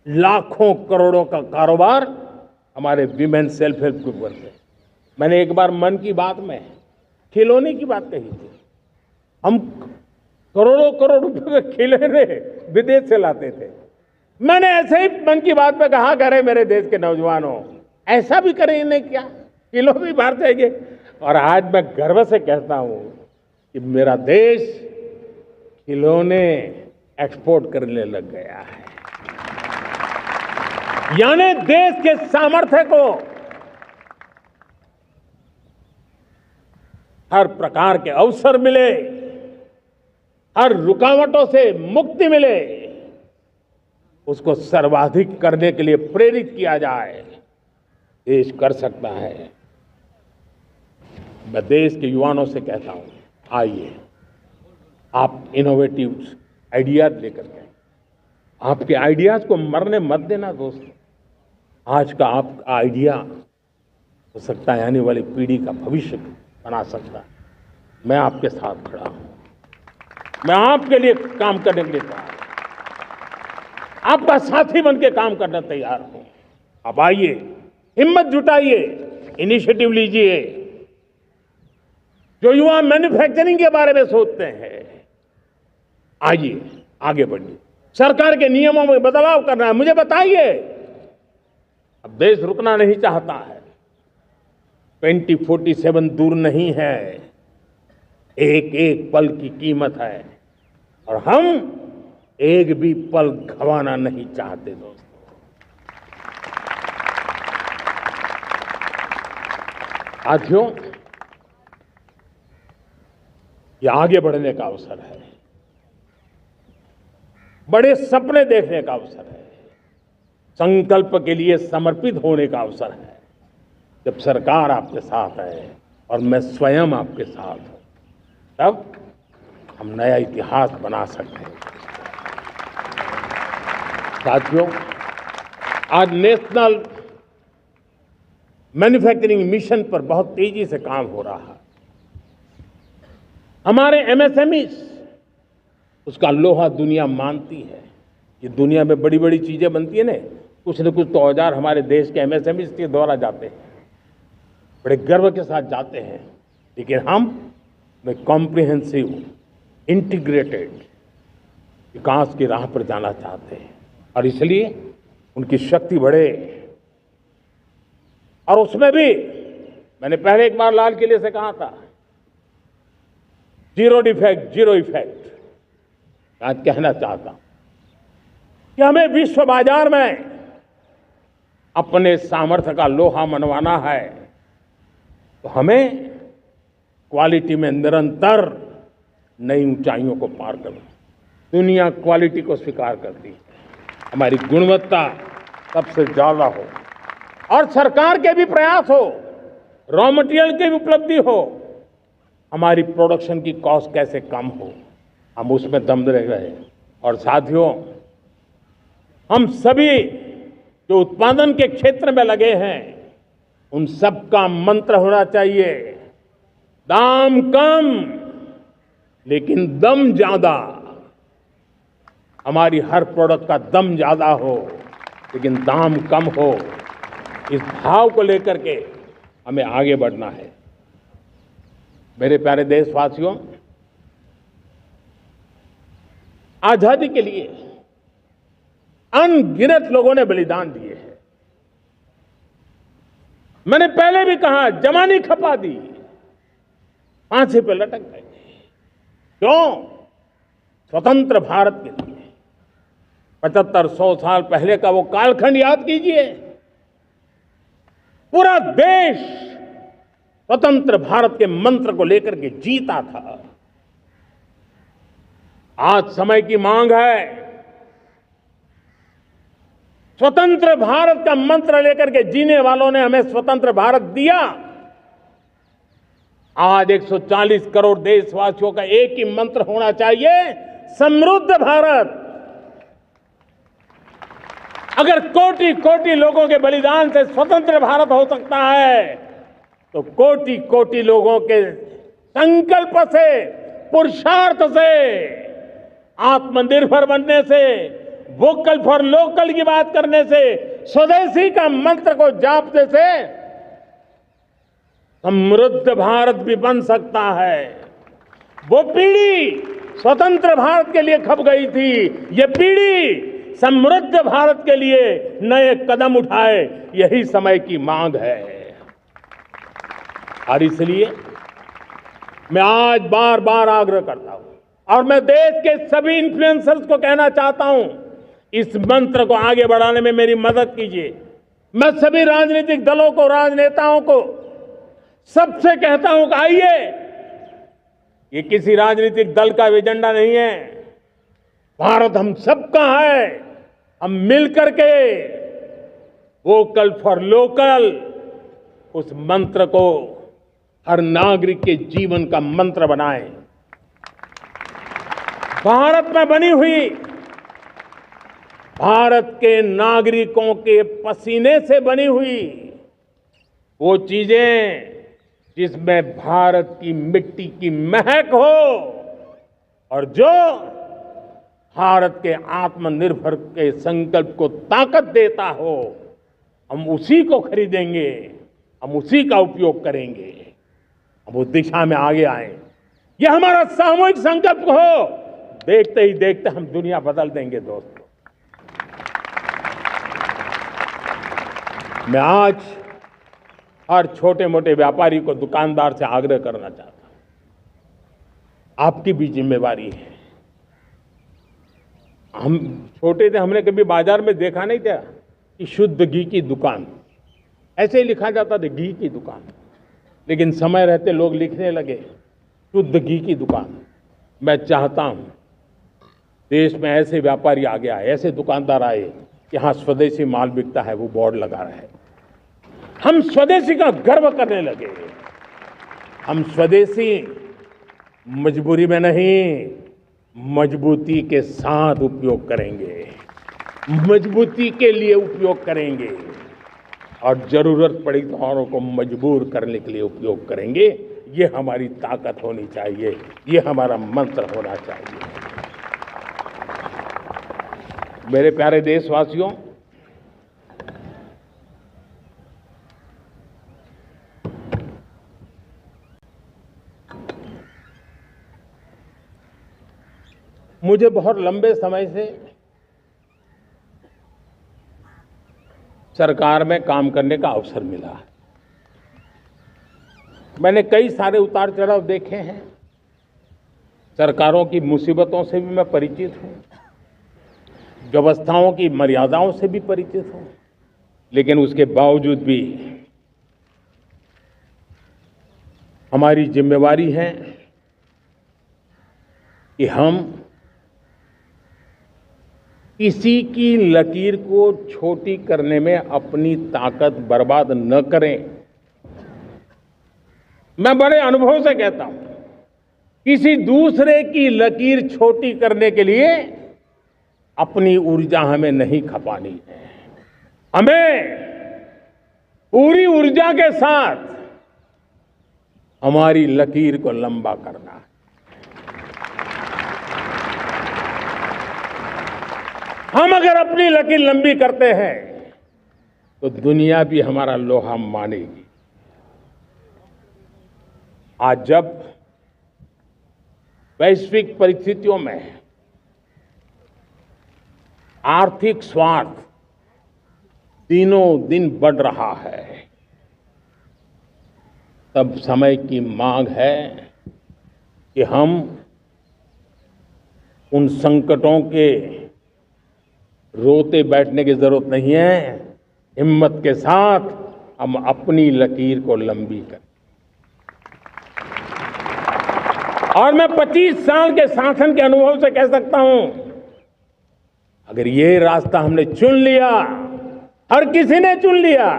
लाखों करोड़ों का कारोबार हमारे विमेन सेल्फ हेल्प ग्रुप करते हैं। मैंने एक बार मन की बात में खिलौने की बात कही थी। हम करोड़ों करोड़ रुपए के खिलौने विदेश से लाते थे। मैंने ऐसे ही मन की बात में कहा, करे मेरे देश के नौजवानों, ऐसा भी करेंगे क्या, किलो भी बाहर जाएंगे। और आज मैं गर्व से कहता हूं कि मेरा देश खिलौने एक्सपोर्ट करने लग गया है। यानी देश के सामर्थ्य को हर प्रकार के अवसर मिले, हर रुकावटों से मुक्ति मिले, उसको सर्वाधिक करने के लिए प्रेरित किया जाए। देश कर सकता है। मैं देश के युवाओं से कहता हूं, आइए आप इनोवेटिव आइडियाज लेकर के, आपके आइडियाज को मरने मत देना दोस्तों। आज का आपका आइडिया हो सकता है आने वाली पीढ़ी का भविष्य बना सकता है। मैं आपके साथ खड़ा हूं, मैं आपके लिए काम करने के लिए तैयार हूं, आपका साथी बन के काम करने तैयार हूं। अब आइए, हिम्मत जुटाइए, इनिशिएटिव लीजिए। जो युवा मैन्युफैक्चरिंग के बारे में सोचते हैं, आइए आगे बढ़िए। सरकार के नियमों में बदलाव करना है, मुझे बताइए। अब देश रुकना नहीं चाहता है। 2047 दूर नहीं है, एक एक पल की कीमत है और हम एक भी पल गंवाना नहीं चाहते दोस्तों। साथियों, ये आगे बढ़ने का अवसर है, बड़े सपने देखने का अवसर है, संकल्प के लिए समर्पित होने का अवसर है। जब सरकार आपके साथ है और मैं स्वयं आपके साथ हूं, तब हम नया इतिहास बना सकते हैं। साथियों, आज नेशनल मैन्युफैक्चरिंग मिशन पर बहुत तेजी से काम हो रहा है। हमारे एमएसएमई उसका लोहा दुनिया मानती है। ये दुनिया में बड़ी बड़ी चीजें बनती है ना, कुछ न कुछ तो औजार हमारे देश के एमएसएमई के द्वारा जाते हैं, बड़े गर्व के साथ जाते हैं। लेकिन हम कॉम्प्रिहेंसिव इंटीग्रेटेड विकास की राह पर जाना चाहते हैं और इसलिए उनकी शक्ति बढ़े। और उसमें भी मैंने पहले एक बार लाल किले से कहा था, जीरो डिफेक्ट जीरो इफेक्ट। आज कहना चाहता हूं कि हमें विश्व बाजार में अपने सामर्थ्य का लोहा मनवाना है, तो हमें क्वालिटी में निरंतर नई ऊंचाइयों को पार करना। दुनिया क्वालिटी को स्वीकार करती है, हमारी गुणवत्ता सबसे ज्यादा हो और सरकार के भी प्रयास हो, रॉ मटेरियल की भी उपलब्धि हो, हमारी प्रोडक्शन की कॉस्ट कैसे कम हो, हम उसमें दम रह गए। और साथियों, हम सभी जो उत्पादन के क्षेत्र में लगे हैं, उन सब का मंत्र होना चाहिए, दाम कम लेकिन दम ज्यादा। हमारी हर प्रोडक्ट का दम ज्यादा हो लेकिन दाम कम हो। इस भाव को लेकर के हमें आगे बढ़ना है। मेरे प्यारे देशवासियों, आजादी के लिए अनगिनत लोगों ने बलिदान दिए हैं। मैंने पहले भी कहा, जमानी खपा दी, फांसी पे लटक गए। क्यों? स्वतंत्र भारत के लिए। 75-100 साल पहले का वो कालखंड याद कीजिए। पूरा देश स्वतंत्र भारत के मंत्र को लेकर के जीता था। आज समय की मांग है, स्वतंत्र भारत का मंत्र लेकर के जीने वालों ने हमें स्वतंत्र भारत दिया। आज 140 करोड़ देशवासियों का एक ही मंत्र होना चाहिए, समृद्ध भारत। अगर कोटि कोटि लोगों के बलिदान से स्वतंत्र भारत हो सकता है, तो कोटि कोटि लोगों के संकल्प से, पुरुषार्थ से, आत्मनिर्भर बनने से वोकल फॉर लोकल की बात करने से, स्वदेशी का मंत्र को जापने से समृद्ध भारत भी बन सकता है। वो पीढ़ी स्वतंत्र भारत के लिए खप गई थी, ये पीढ़ी समृद्ध भारत के लिए नए कदम उठाए, यही समय की मांग है। और इसलिए मैं आज बार बार आग्रह करता हूं और मैं देश के सभी इन्फ्लुएंसर्स को कहना चाहता हूं, इस मंत्र को आगे बढ़ाने में मेरी मदद कीजिए। मैं सभी राजनीतिक दलों को, राजनेताओं को सबसे कहता हूं कि आइए, ये किसी राजनीतिक दल का एजेंडा नहीं है, भारत हम सबका है। हम मिलकर के वोकल फॉर लोकल उस मंत्र को हर नागरिक के जीवन का मंत्र बनाएं। भारत में बनी हुई, भारत के नागरिकों के पसीने से बनी हुई वो चीजें जिसमें भारत की मिट्टी की महक हो और जो भारत के आत्मनिर्भर के संकल्प को ताकत देता हो, हम उसी को खरीदेंगे, हम उसी का उपयोग करेंगे, हम उस दिशा में आगे आए। यह हमारा सामूहिक संकल्प हो, देखते ही देखते हम दुनिया बदल देंगे। दोस्तों, मैं आज हर छोटे मोटे व्यापारी को, दुकानदार से आग्रह करना चाहता हूं, आपकी भी जिम्मेवारी है। हम छोटे थे, हमने कभी बाजार में देखा नहीं था कि शुद्ध घी की दुकान, ऐसे ही लिखा जाता था घी की दुकान, लेकिन समय रहते लोग लिखने लगे शुद्ध घी की दुकान। मैं चाहता हूं देश में ऐसे व्यापारी आगे आए, ऐसे दुकानदार आए कि हाँ स्वदेशी माल बिकता है, वो बोर्ड लगा रहे हैं। हम स्वदेशी का गर्व करने लगे। हम स्वदेशी मजबूरी में नहीं, मजबूती के साथ उपयोग करेंगे, मजबूती के लिए उपयोग करेंगे और जरूरत पड़ी तो औरों को मजबूर करने के लिए उपयोग करेंगे। ये हमारी ताकत होनी चाहिए, ये हमारा मंत्र होना चाहिए। मेरे प्यारे देशवासियों, मुझे बहुत लंबे समय से सरकार में काम करने का अवसर मिला है। मैंने कई सारे उतार चढ़ाव देखे हैं, सरकारों की मुसीबतों से भी मैं परिचित हूं, व्यवस्थाओं की मर्यादाओं से भी परिचित हूं, लेकिन उसके बावजूद भी हमारी जिम्मेवारी है कि हम किसी की लकीर को छोटी करने में अपनी ताकत बर्बाद न करें। मैं बड़े अनुभव से कहता हूं, किसी दूसरे की लकीर छोटी करने के लिए अपनी ऊर्जा हमें नहीं खपानी है। हमें पूरी ऊर्जा के साथ हमारी लकीर को लंबा करना है। हम अगर अपनी लकीर लंबी करते हैं तो दुनिया भी हमारा लोहा मानेगी। आज जब वैश्विक परिस्थितियों में आर्थिक स्वार्थ दिनों दिन बढ़ रहा है, तब समय की मांग है कि हम उन संकटों के रोते बैठने की जरूरत नहीं है। हिम्मत के साथ हम अपनी लकीर को लंबी करें। और मैं 25 साल के शासन के अनुभव से कह सकता हूं, अगर ये रास्ता हमने चुन लिया, हर किसी ने चुन लिया,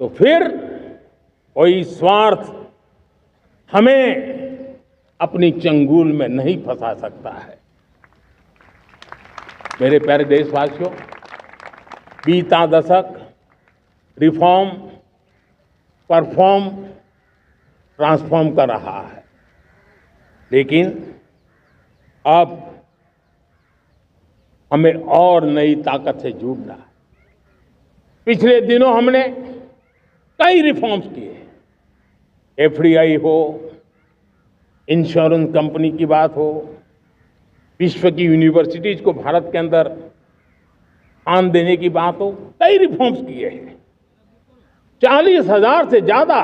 तो फिर कोई स्वार्थ हमें अपनी चंगुल में नहीं फंसा सकता है। मेरे प्यारे देशवासियों, बीता दशक रिफॉर्म, परफॉर्म, ट्रांसफॉर्म कर रहा है, लेकिन अब हमें और नई ताकत से जुड़ना है। पिछले दिनों हमने कई रिफॉर्म्स किए, एफडीआई हो, इंश्योरेंस कंपनी की बात हो, विश्व की यूनिवर्सिटीज को भारत के अंदर स्थान देने की बात हो, कई रिफॉर्म्स किए हैं। 40,000 से ज्यादा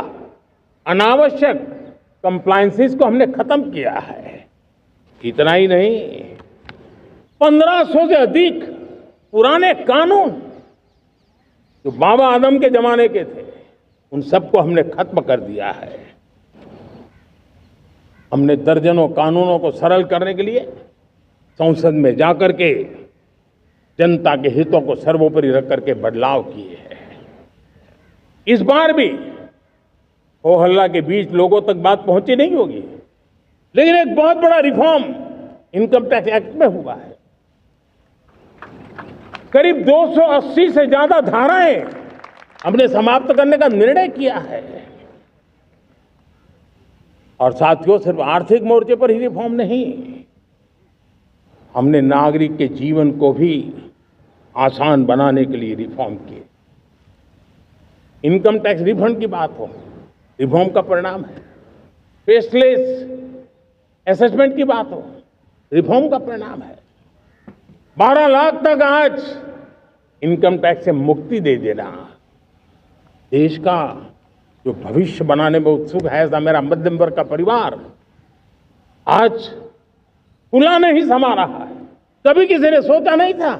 अनावश्यक कंप्लायंसेस को हमने खत्म किया है। इतना ही नहीं, 1500 से अधिक पुराने कानून जो बाबा आदम के जमाने के थे, उन सबको हमने खत्म कर दिया है। हमने दर्जनों कानूनों को सरल करने के लिए संसद में जाकर के जनता के हितों को सर्वोपरि रख करके बदलाव किए हैं। इस बार भी हो हल्ला के बीच लोगों तक बात पहुंची नहीं होगी, लेकिन एक बहुत बड़ा रिफॉर्म इनकम टैक्स एक्ट में हुआ है। करीब 280 से ज्यादा धाराएं हमने समाप्त करने का निर्णय किया है। और साथियों, सिर्फ आर्थिक मोर्चे पर ही रिफॉर्म नहीं, हमने नागरिक के जीवन को भी आसान बनाने के लिए रिफॉर्म किए। इनकम टैक्स रिफंड की बात हो, रिफॉर्म का परिणाम है। फेसलेस असेसमेंट की बात हो, रिफॉर्म का परिणाम है। 12 लाख तक आज इनकम टैक्स से मुक्ति दे देना देश का जो भविष्य बनाने में उत्सुक है, ऐसा मेरा मध्यम वर्ग का परिवार आज खुला नहीं समा रहा है। कभी किसी ने सोचा नहीं था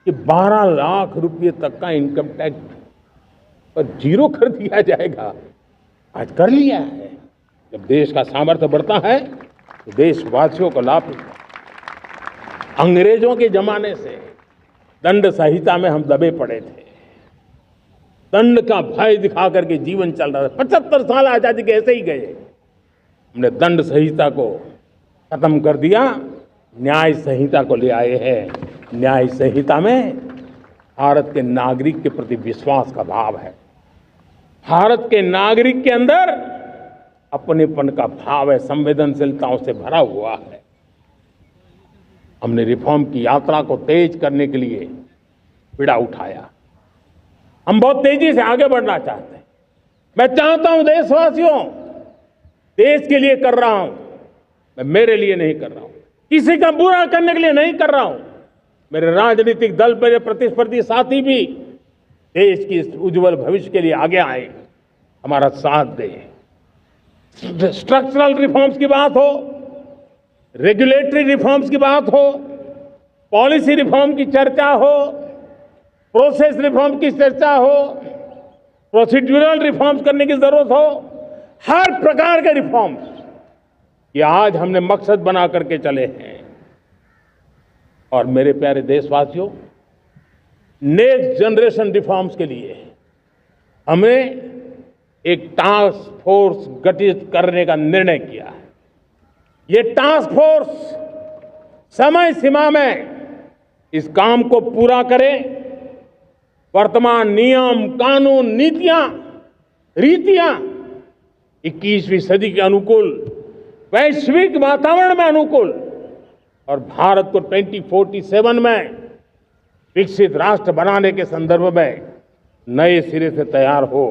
कि 12 लाख रुपए तक का इनकम टैक्स पर जीरो कर दिया जाएगा। आज कर लिया है। जब देश का सामर्थ्य बढ़ता है तो देशवासियों को लाभ मिलता है। अंग्रेजों के जमाने से दंड संहिता में हम दबे पड़े थे, दंड का भय दिखा करके जीवन चल रहा था। 75 साल आजादी के ऐसे ही गए। हमने दंड संहिता को खत्म कर दिया, न्याय संहिता को ले आए हैं। न्याय संहिता में भारत के नागरिक के प्रति विश्वास का भाव है। भारत के नागरिक के अंदर अपनेपन का भाव है, संवेदनशीलताओं से भरा हुआ है। हमने रिफॉर्म की यात्रा को तेज करने के लिए बीड़ा उठाया। हम बहुत तेजी से आगे बढ़ना चाहते हैं। मैं चाहता हूं देशवासियों, देश के लिए कर रहा हूं, मैं मेरे लिए नहीं कर रहा हूं, किसी का बुरा करने के लिए नहीं कर रहा हूं। मेरे राजनीतिक दल, मेरे प्रतिस्पर्धी साथी भी देश की इस उज्जवल भविष्य के लिए आगे आए, हमारा साथ दें। स्ट्रक्चरल रिफॉर्म्स की बात हो, रेगुलेटरी रिफॉर्म्स की बात हो, पॉलिसी रिफॉर्म की चर्चा हो, प्रोसेस रिफॉर्म की चर्चा हो, प्रोसीड्यूरल रिफॉर्म्स करने की जरूरत हो, हर प्रकार के रिफॉर्म्स ये आज हमने मकसद बना करके चले हैं। और मेरे प्यारे देशवासियों, नेक्स्ट जनरेशन रिफॉर्म्स के लिए हमें एक टास्क फोर्स गठित करने का निर्णय किया है। ये टास्क फोर्स समय सीमा में इस काम को पूरा करे। वर्तमान नियम, कानून, नीतियां, रीतियां 21वीं सदी के अनुकूल, वैश्विक वातावरण में अनुकूल और भारत को 2047 में विकसित राष्ट्र बनाने के संदर्भ में नए सिरे से तैयार हो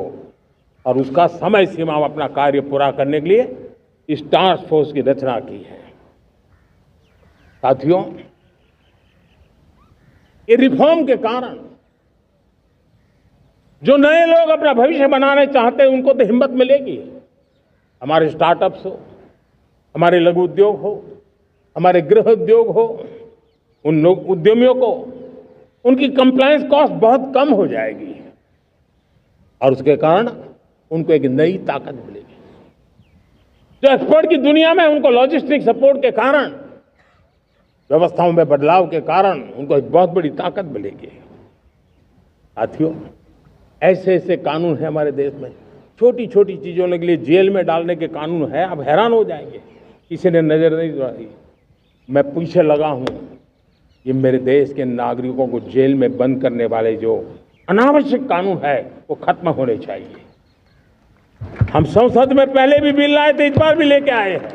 और उसका समय सीमा में अपना कार्य पूरा करने के लिए इस टास्क फोर्स की रचना की है। साथियों, ये रिफॉर्म के कारण जो नए लोग अपना भविष्य बनाने चाहते हैं उनको तो हिम्मत मिलेगी। हमारे स्टार्टअप्स हो, हमारे लघु उद्योग हो, हमारे गृह उद्योग हो, उन लोग उद्यमियों को उनकी कंप्लायंस कॉस्ट बहुत कम हो जाएगी और उसके कारण उनको एक नई ताकत मिलेगी। जो एक्सपोर्ट की दुनिया में उनको लॉजिस्टिक सपोर्ट के कारण, व्यवस्थाओं में बदलाव के कारण उनको एक बहुत बड़ी ताकत मिलेगी। साथियों, ऐसे ऐसे कानून है हमारे देश में, छोटी छोटी चीजों के लिए जेल में डालने के कानून है। आप हैरान हो जाएंगे, किसी ने नजर नहीं दौड़ाई। मैं पीछे लगा हूं, ये मेरे देश के नागरिकों को जेल में बंद करने वाले जो अनावश्यक कानून है वो खत्म होने चाहिए। हम संसद में पहले भी बिल लाए थे, इस बार भी लेके आए हैं।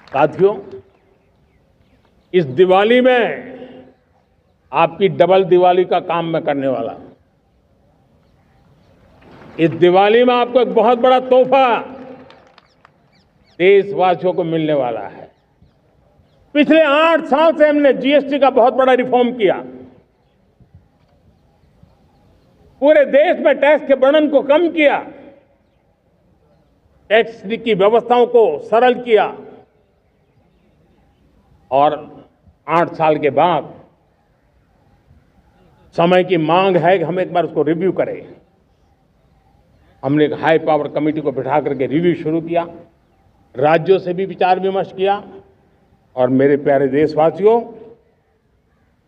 साथियों, इस दिवाली में आपकी डबल दिवाली का काम मैं करने वाला हूं। इस दिवाली में आपको एक बहुत बड़ा तोहफा देशवासियों को मिलने वाला है। पिछले 8 साल से हमने जीएसटी का बहुत बड़ा रिफॉर्म किया। पूरे देश में टैक्स के बर्डन को कम किया, टैक्स की व्यवस्थाओं को सरल किया और 8 साल के बाद समय की मांग है कि हम एक बार उसको रिव्यू करें। हमने एक हाई पावर कमेटी को बिठा करके रिव्यू शुरू किया, राज्यों से भी विचार विमर्श किया और मेरे प्यारे देशवासियों,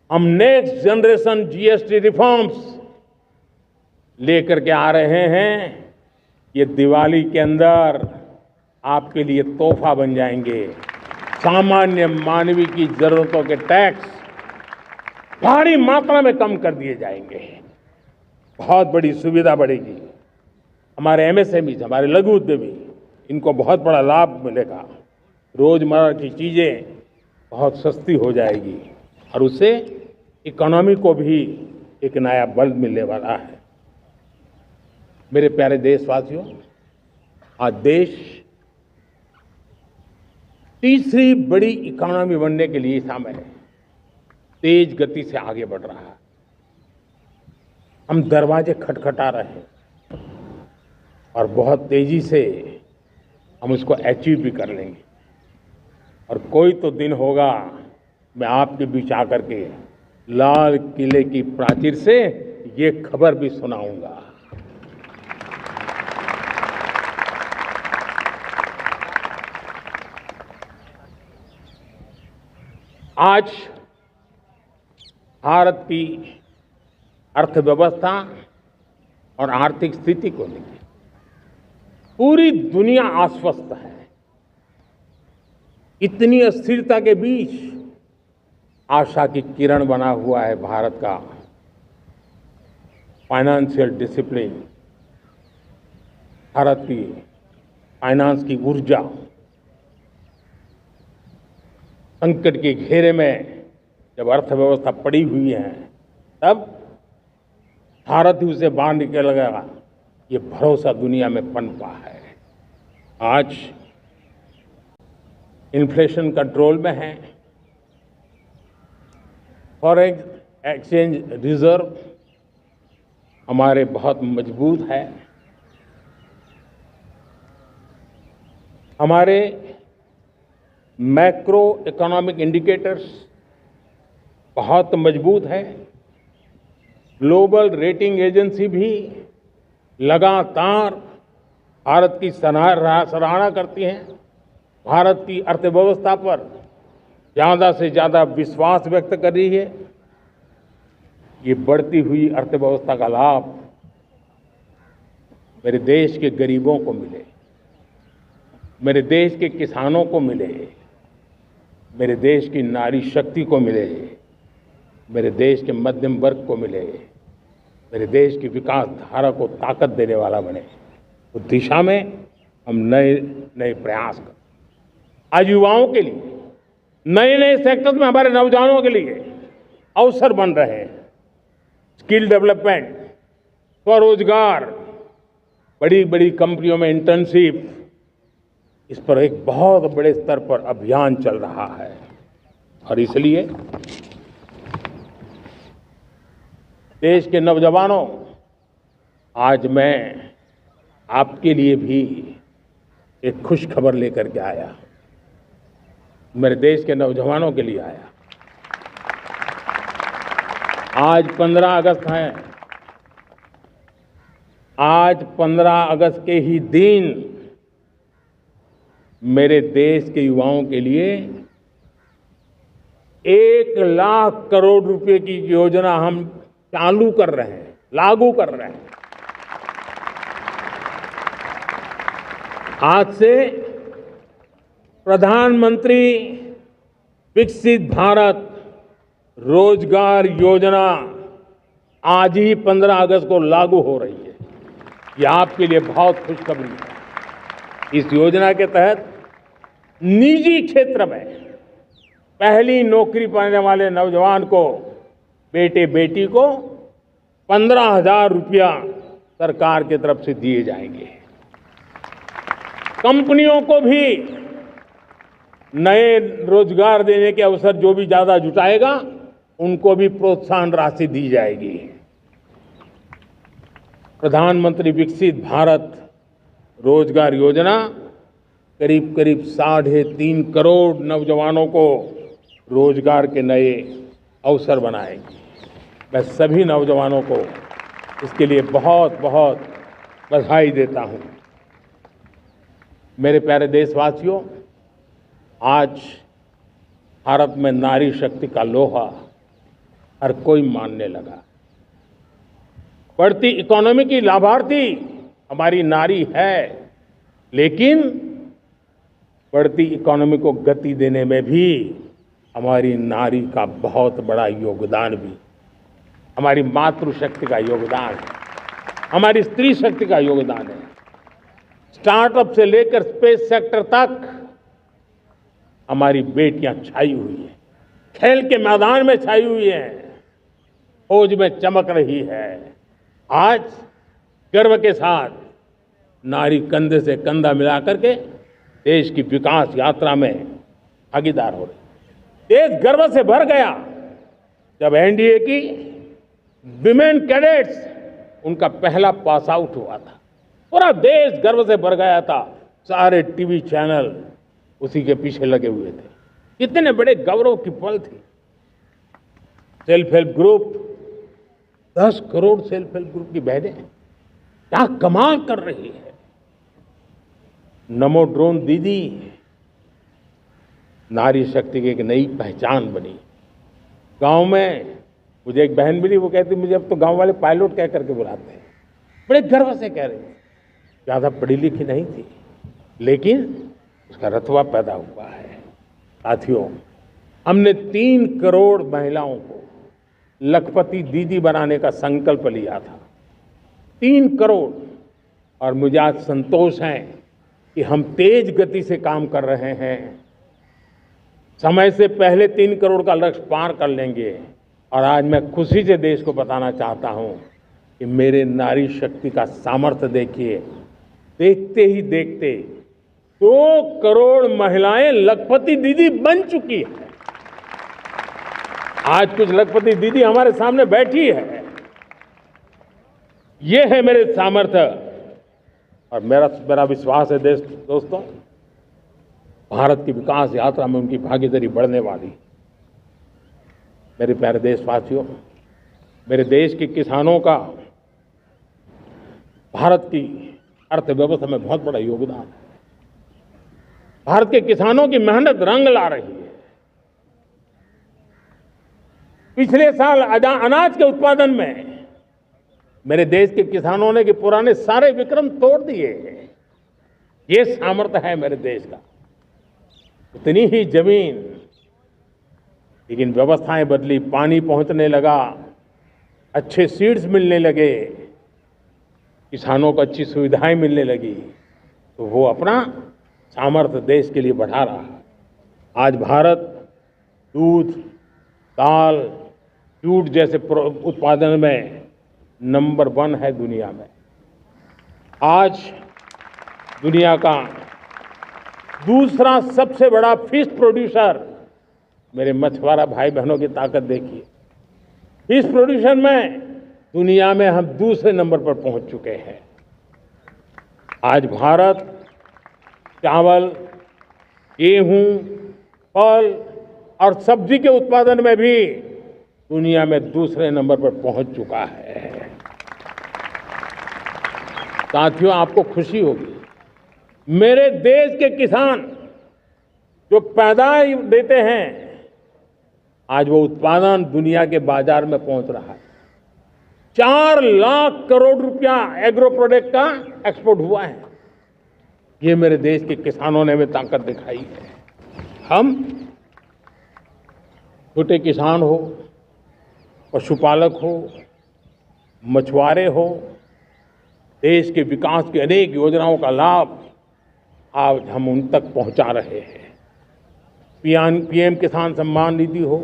हम नेक्स्ट जनरेशन जीएसटी रिफॉर्म्स लेकर के आ रहे हैं। ये दिवाली के अंदर आपके लिए तोहफा बन जाएंगे। सामान्य मानवीय की जरूरतों के टैक्स भारी मात्रा में कम कर दिए जाएंगे। बहुत बड़ी सुविधा बढ़ेगी। हमारे एमएसएमई, हमारे लघु उद्यमी, इनको बहुत बड़ा लाभ मिलेगा। रोजमर्रा की चीजें बहुत सस्ती हो जाएगी और उससे इकोनॉमी को भी एक नया बल मिलने वाला है। मेरे प्यारे देशवासियों, आज देश तीसरी बड़ी इकोनॉमी बनने के लिए समय है, तेज गति से आगे बढ़ रहा है। हम दरवाजे खटखटा रहे हैं और बहुत तेजी से हम उसको अचीव भी कर लेंगे। और कोई तो दिन होगा मैं आपके बीच आकर के लाल किले की प्राचीर से ये खबर भी सुनाऊंगा। आज भारत की अर्थव्यवस्था और आर्थिक स्थिति को लेकर पूरी दुनिया आश्वस्त है। इतनी अस्थिरता के बीच आशा की किरण बना हुआ है भारत का फाइनेंशियल डिसिप्लिन, भारत की फाइनेंस की ऊर्जा। संकट के घेरे में जब अर्थव्यवस्था पड़ी हुई है, तब भारत ही उसे बाहर निकलेगा, ये भरोसा दुनिया में पनपा है। आज इन्फ्लेशन कंट्रोल में है, फॉरेन एक्सचेंज रिजर्व हमारे बहुत मजबूत है, हमारे मैक्रो इकोनॉमिक इंडिकेटर्स बहुत मजबूत है। ग्लोबल रेटिंग एजेंसी भी लगातार भारत की सराहना करती हैं, भारत की अर्थव्यवस्था पर ज़्यादा से ज़्यादा विश्वास व्यक्त कर रही है। ये बढ़ती हुई अर्थव्यवस्था का लाभ मेरे देश के गरीबों को मिले, मेरे देश के किसानों को मिले, मेरे देश की नारी शक्ति को मिले, मेरे देश के मध्यम वर्ग को मिले, मेरे देश की विकास धारा को ताकत देने वाला बने। उस दिशा में हम नए नए प्रयास करें। आज युवाओं के लिए नए नए सेक्टर्स में हमारे नौजवानों के लिए अवसर बन रहे हैं। स्किल डेवलपमेंट, स्वरोजगार, बड़ी बड़ी कंपनियों में इंटर्नशिप, इस पर एक बहुत बड़े स्तर पर अभियान चल रहा है। और इसलिए देश के नौजवानों, आज मैं आपके लिए भी एक खुश खबर लेकर के आया। मेरे देश के नौजवानों के लिए आया। आज 15 अगस्त है। आज 15 अगस्त के ही दिन मेरे देश के युवाओं के लिए 1 लाख करोड़ रुपए की योजना हम चालू कर रहे हैं, लागू कर रहे हैं। आज से प्रधानमंत्री विकसित भारत रोजगार योजना आज ही 15 अगस्त को लागू हो रही है। ये आपके लिए बहुत खुशखबरी है। इस योजना के तहत निजी क्षेत्र में पहली नौकरी पाने वाले नौजवान को, बेटे बेटी को 15,000 रुपया सरकार की तरफ से दिए जाएंगे। कंपनियों को भी नए रोजगार देने के अवसर जो भी ज्यादा जुटाएगा, उनको भी प्रोत्साहन राशि दी जाएगी। प्रधानमंत्री विकसित भारत रोजगार योजना करीब करीब 3.5 करोड़ नौजवानों को रोजगार के नए अवसर बनाएगी। मैं सभी नौजवानों को इसके लिए बहुत बहुत बधाई देता हूं। मेरे प्यारे देशवासियों, आज भारत में नारी शक्ति का लोहा हर कोई मानने लगा। बढ़ती इकोनॉमी की लाभार्थी हमारी नारी है, लेकिन बढ़ती इकोनॉमी को गति देने में भी हमारी नारी का बहुत बड़ा योगदान भी, हमारी मातृशक्ति का योगदान है, हमारी स्त्री शक्ति का योगदान है। स्टार्टअप से लेकर स्पेस सेक्टर तक हमारी बेटियां छाई हुई हैं, खेल के मैदान में छाई हुई हैं, फौज में चमक रही है। आज गर्व के साथ नारी कंधे से कंधा मिलाकर के देश की विकास यात्रा में भागीदार हो रही। देश गर्व से भर गया जब एनडीए की विमेन कैडेट्स, उनका पहला पास आउट हुआ था। पूरा देश गर्व से भर गया था। सारे टीवी चैनल उसी के पीछे लगे हुए थे। कितने बड़े गौरव की पल थी। Self help group, 10 crore self help group की बहनें क्या कमाल कर रही है। नमो ड्रोन दीदी नारी शक्ति की एक नई पहचान बनी। गांव में मुझे एक बहन मिली, वो कहती मुझे अब तो गांव वाले पायलट कह करके बुलाते हैं। बड़े गर्व से कह रही थी। ज़्यादा पढ़ी लिखी नहीं थी, लेकिन उसका रतबा पैदा हुआ है। साथियों, हमने 3 करोड़ महिलाओं को लखपति दीदी बनाने का संकल्प लिया था। 3 करोड़। और मुझे आज संतोष है कि हम तेज गति से काम कर रहे हैं। समय से पहले 3 करोड़ का लक्ष्य पार कर लेंगे। और आज मैं खुशी से देश को बताना चाहता हूं कि मेरे नारी शक्ति का सामर्थ्य देखिए। देखते ही देखते 2 करोड़ महिलाएं लखपति दीदी बन चुकी है। आज कुछ लखपति दीदी हमारे सामने बैठी है। ये है मेरे सामर्थ्य। और मेरा विश्वास है दोस्तों, भारत की विकास यात्रा में उनकी भागीदारी बढ़ने वाली। मेरे प्यारे देशवासियों, मेरे देश के किसानों का भारत की अर्थव्यवस्था में बहुत बड़ा योगदान है। भारत के किसानों की मेहनत रंग ला रही है। पिछले साल अनाज के उत्पादन में मेरे देश के किसानों ने के पुराने सारे विक्रम तोड़ दिए हैं। ये सामर्थ्य है मेरे देश का। उतनी ही जमीन, लेकिन व्यवस्थाएं बदली, पानी पहुंचने लगा, अच्छे सीड्स मिलने लगे, किसानों को अच्छी सुविधाएं मिलने लगी, तो वो अपना सामर्थ्य देश के लिए बढ़ा रहा है। आज भारत दूध, दाल, जूट जैसे उत्पादन में नंबर 1 है दुनिया में। आज दुनिया का दूसरा सबसे बड़ा फिश प्रोड्यूसर, मेरे मछुआरा भाई बहनों की ताकत देखिए। फिश प्रोड्यूशन में दुनिया में हम दूसरे नंबर पर पहुंच चुके हैं। आज भारत चावल, गेहूं, फल और सब्जी के उत्पादन में भी दुनिया में दूसरे नंबर पर पहुंच चुका है। साथियों, आपको खुशी होगी, मेरे देश के किसान जो पैदावार देते हैं, आज वो उत्पादन दुनिया के बाजार में पहुंच रहा है। 4 लाख करोड़ रुपया एग्रो प्रोडक्ट का एक्सपोर्ट हुआ है। ये मेरे देश के किसानों ने हमें ताकत दिखाई है। हम छोटे किसान हो, पशुपालक हो, मछुआरे हो, देश के विकास की अनेक योजनाओं का लाभ आज हम उन तक पहुंचा रहे हैं। पीएम किसान सम्मान निधि हो,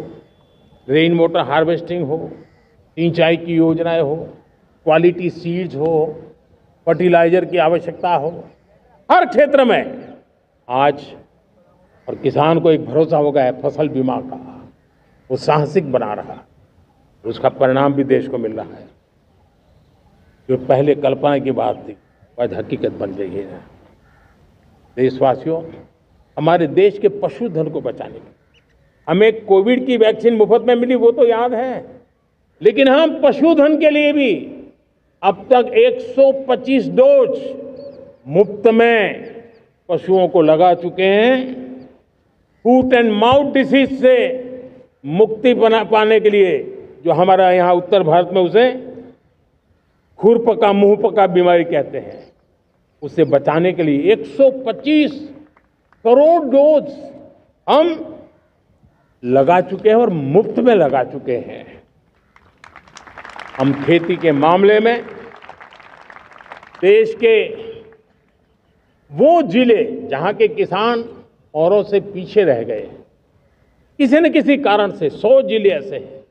रेन वाटर हार्वेस्टिंग हो, सिंचाई की योजनाएं हो, क्वालिटी सीड्स हो, फर्टिलाइजर की आवश्यकता हो, हर क्षेत्र में आज और किसान को एक भरोसा हो गया है फसल बीमा का, वो साहसिक बना रहा है, उसका परिणाम भी देश को मिल रहा है। जो पहले कल्पना की बात थी आज हकीकत बन गई है। देशवासियों, हमारे देश के पशुधन को बचाने के हमें कोविड की वैक्सीन मुफ्त में मिली वो तो याद है, लेकिन हम पशुधन के लिए भी अब तक 125 डोज मुफ्त में पशुओं को लगा चुके हैं। फूट एंड माउथ डिसीज से मुक्ति पाने के लिए, जो हमारा यहाँ उत्तर भारत में उसे खुरपका मुंहपका बीमारी कहते हैं, उसे बचाने के लिए 125 करोड़ डोज हम लगा चुके हैं और मुफ्त में लगा चुके हैं। हम खेती के मामले में देश के वो जिले जहां के किसान औरों से पीछे रह गए, किसी न किसी कारण से 100 जिले ऐसे हैं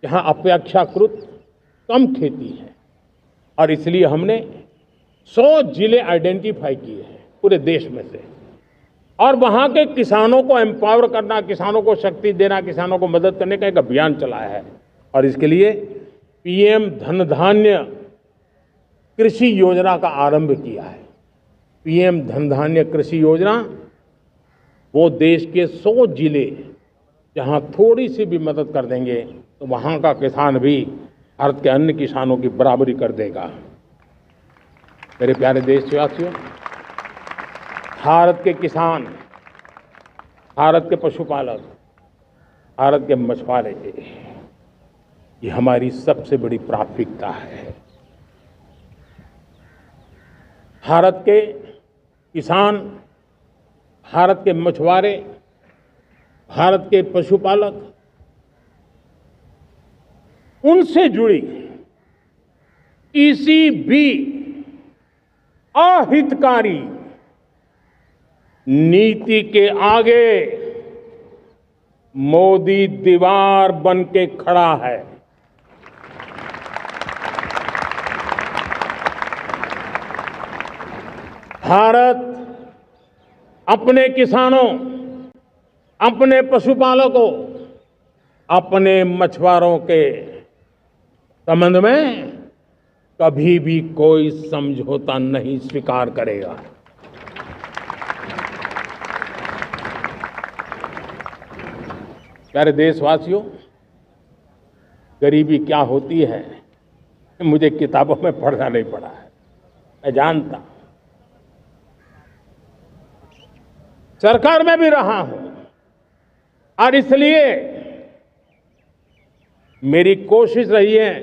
जहां अपेक्षाकृत कम खेती है, और इसलिए हमने 100 जिले आइडेंटिफाई किए हैं पूरे देश में से, और वहां के किसानों को एम्पावर करना, किसानों को शक्ति देना, किसानों को मदद करने का एक अभियान चलाया है। और इसके लिए पीएम धन धान्य कृषि योजना का आरंभ किया है। पीएम धन धान्य कृषि योजना वो देश के 100 जिले जहां थोड़ी सी भी मदद कर देंगे तो वहां का किसान भी भारत के अन्य किसानों की बराबरी कर देगा। मेरे प्यारे देशवासियों, भारत के किसान, भारत के पशुपालक, भारत के मछुआरे, ये हमारी सबसे बड़ी प्राथमिकता है। भारत के किसान, भारत के मछुआरे, भारत के पशुपालक, उनसे जुड़ी किसी भी अहितकारी नीति के आगे मोदी दीवार बन के खड़ा है। भारत अपने किसानों, अपने पशुपालकों, अपने मछुआरों के संबंध में कभी भी कोई समझौता नहीं स्वीकार करेगा। प्यारे देशवासियों, गरीबी क्या होती है मुझे किताबों में पढ़ना नहीं पड़ा है, मैं जानता, सरकार में भी रहा हूं, और इसलिए मेरी कोशिश रही है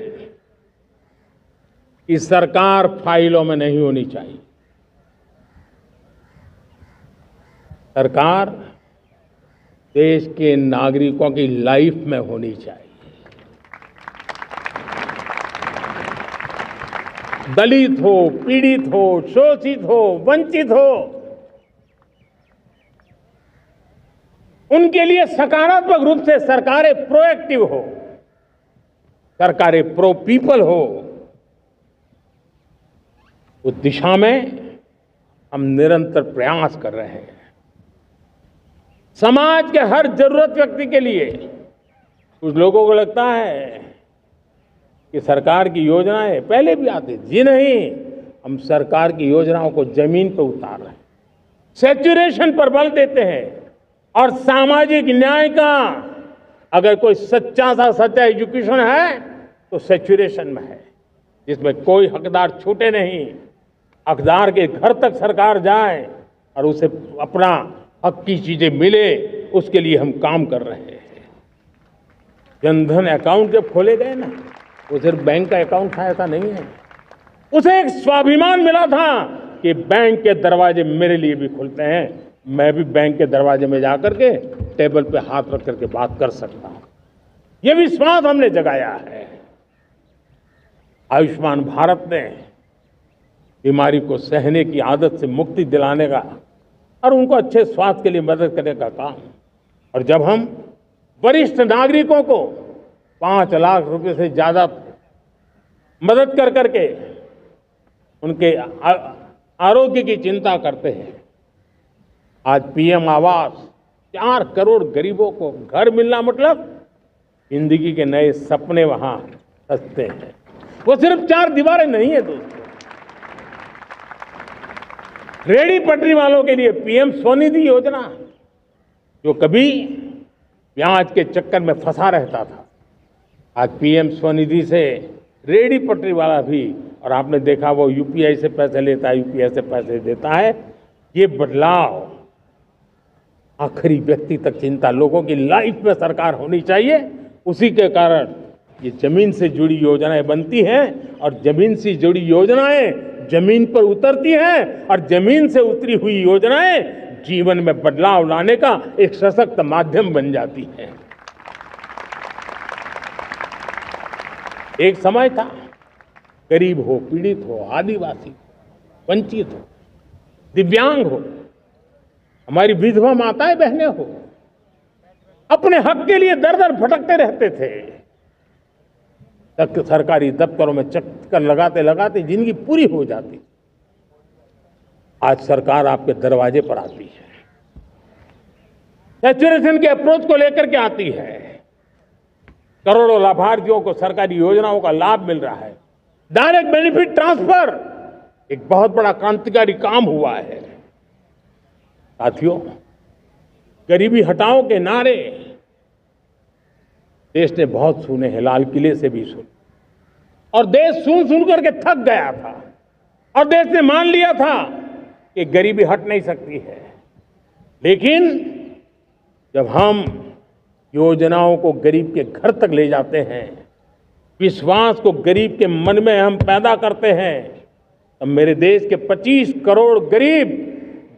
कि सरकार फाइलों में नहीं होनी चाहिए। सरकार देश के नागरिकों की लाइफ में होनी चाहिए। दलित हो, पीड़ित हो, शोषित हो, वंचित हो, उनके लिए सकारात्मक रूप से सरकारें प्रोएक्टिव हो, सरकारें प्रो पीपल हो, उस दिशा में हम निरंतर प्रयास कर रहे हैं। समाज के हर जरूरत व्यक्ति के लिए, कुछ लोगों को लगता है कि सरकार की योजनाएं पहले भी आती थी, जी नहीं, हम सरकार की योजनाओं को जमीन पर उतार रहे हैं, सैचुरेशन पर बल देते हैं, और सामाजिक न्याय का अगर कोई सच्चा सा सच्चा एजुकेशन है तो सैचुरेशन में है, जिसमें कोई हकदार छूटे नहीं, हकदार के घर तक सरकार जाए और उसे अपना हक की चीजें मिले, उसके लिए हम काम कर रहे हैं। जनधन अकाउंट जब खोले गए ना, वो सिर्फ बैंक का अकाउंट था ऐसा नहीं है, उसे एक स्वाभिमान मिला था कि बैंक के दरवाजे मेरे लिए भी खुलते हैं, मैं भी बैंक के दरवाजे में जाकर के टेबल पे हाथ रख करके बात कर सकता हूं। यह विश्वास हमने जगाया है। आयुष्मान भारत ने बीमारी को सहने की आदत से मुक्ति दिलाने का और उनको अच्छे स्वास्थ्य के लिए मदद करने का काम और जब हम वरिष्ठ नागरिकों को 5 लाख रुपए से ज्यादा मदद कर करके उनके आरोग्य की चिंता करते हैं, आज पीएम आवास 4 करोड़ गरीबों को घर मिलना मतलब जिंदगी के नए सपने वहां सजते हैं। वो सिर्फ 4 दीवारें नहीं है दोस्तों। रेहड़ी पटरी वालों के लिए पीएम स्वनिधि योजना, जो कभी ब्याज के चक्कर में फंसा रहता था, आज पीएम स्वनिधि से रेहड़ी पटरी वाला भी, और आपने देखा वो यूपीआई से पैसे लेता है, यूपीआई से पैसे देता है। ये बदलाव आखिरी व्यक्ति तक चिंता, लोगों की लाइफ में सरकार होनी चाहिए। उसी के कारण ये जमीन से जुड़ी योजनाएं बनती हैं और जमीन से जुड़ी योजनाएं जमीन पर उतरती हैं और जमीन से उतरी हुई योजनाएं जीवन में बदलाव लाने का एक सशक्त माध्यम बन जाती हैं। एक समय था, गरीब हो, पीड़ित हो, आदिवासी हो, वंचित हो, दिव्यांग हो, हमारी विधवा माताएं बहनें हो, अपने हक के लिए दर दर भटकते रहते थे। तक सरकारी दफ्तरों में चक्कर लगाते लगाते जिंदगी पूरी हो जाती। आज सरकार आपके दरवाजे पर आती है, सैचुरेशन के अप्रोच को लेकर के आती है। करोड़ों लाभार्थियों को सरकारी योजनाओं का लाभ मिल रहा है। डायरेक्ट बेनिफिट ट्रांसफर एक बहुत बड़ा क्रांतिकारी काम हुआ है। साथियों, गरीबी हटाओ के नारे देश ने बहुत सुने हैं, लाल किले से भी सुने, और देश सुन सुन करके थक गया था और देश ने मान लिया था कि गरीबी हट नहीं सकती है। लेकिन जब हम योजनाओं को गरीब के घर तक ले जाते हैं, विश्वास को गरीब के मन में हम पैदा करते हैं, तो मेरे देश के 25 करोड़ गरीब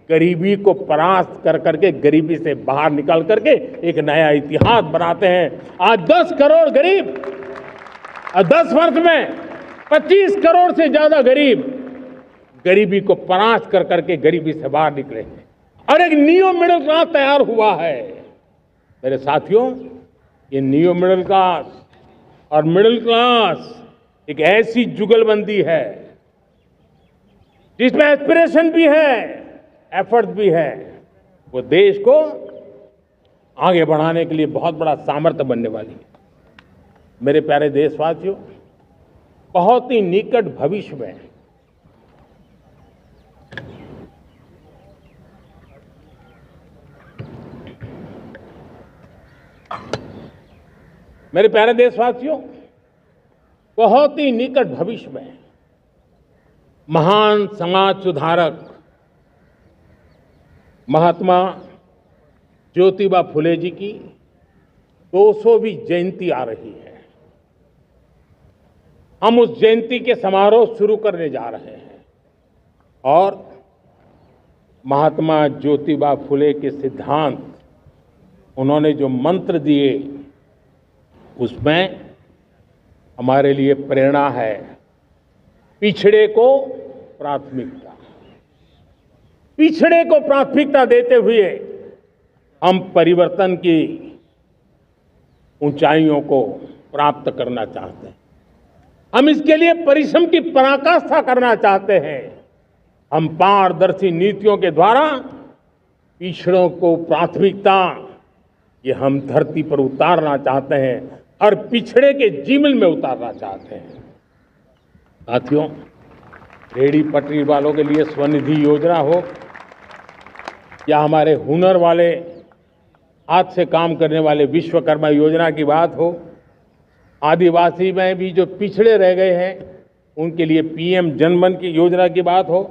गरीबी को परास्त कर करके, गरीबी से बाहर निकल करके एक नया इतिहास बनाते हैं। आज 10 करोड़ गरीब और 10 वर्ष में 25 करोड़ से ज्यादा गरीब गरीबी को परास्त कर करके गरीबी से बाहर निकले हैं और एक नियो मिडिल क्लास तैयार हुआ है। मेरे साथियों, ये नियो मिडिल क्लास और मिडिल क्लास एक ऐसी जुगलबंदी है जिसमें एस्पिरेशन भी है, एफर्ट भी है। वो देश को आगे बढ़ाने के लिए बहुत बड़ा सामर्थ्य बनने वाली है। मेरे प्यारे देशवासियों, बहुत ही निकट भविष्य में मेरे प्यारे देशवासियों, बहुत ही निकट भविष्य में महान समाज सुधारक महात्मा ज्योतिबा फुले जी की 200वीं जयंती आ रही है। हम उस जयंती के समारोह शुरू करने जा रहे हैं और महात्मा ज्योतिबा फुले के सिद्धांत, उन्होंने जो मंत्र दिए, उसमें हमारे लिए प्रेरणा है। पिछड़े को प्राथमिकता, पिछड़े को प्राथमिकता देते हुए हम परिवर्तन की ऊंचाइयों को प्राप्त करना चाहते हैं। हम इसके लिए परिश्रम की पराकाष्ठा करना चाहते हैं। हम पारदर्शी नीतियों के द्वारा पिछड़ों को प्राथमिकता, ये हम धरती पर उतारना चाहते हैं और पिछड़े के जीवन में उतारना चाहते हैं। साथियों, रेहड़ी पटरी वालों के लिए स्वनिधि योजना हो या हमारे हुनर वाले, हाथ से काम करने वाले विश्वकर्मा योजना की बात हो, आदिवासी में भी जो पिछड़े रह गए हैं उनके लिए पीएम जनमन की योजना की बात हो,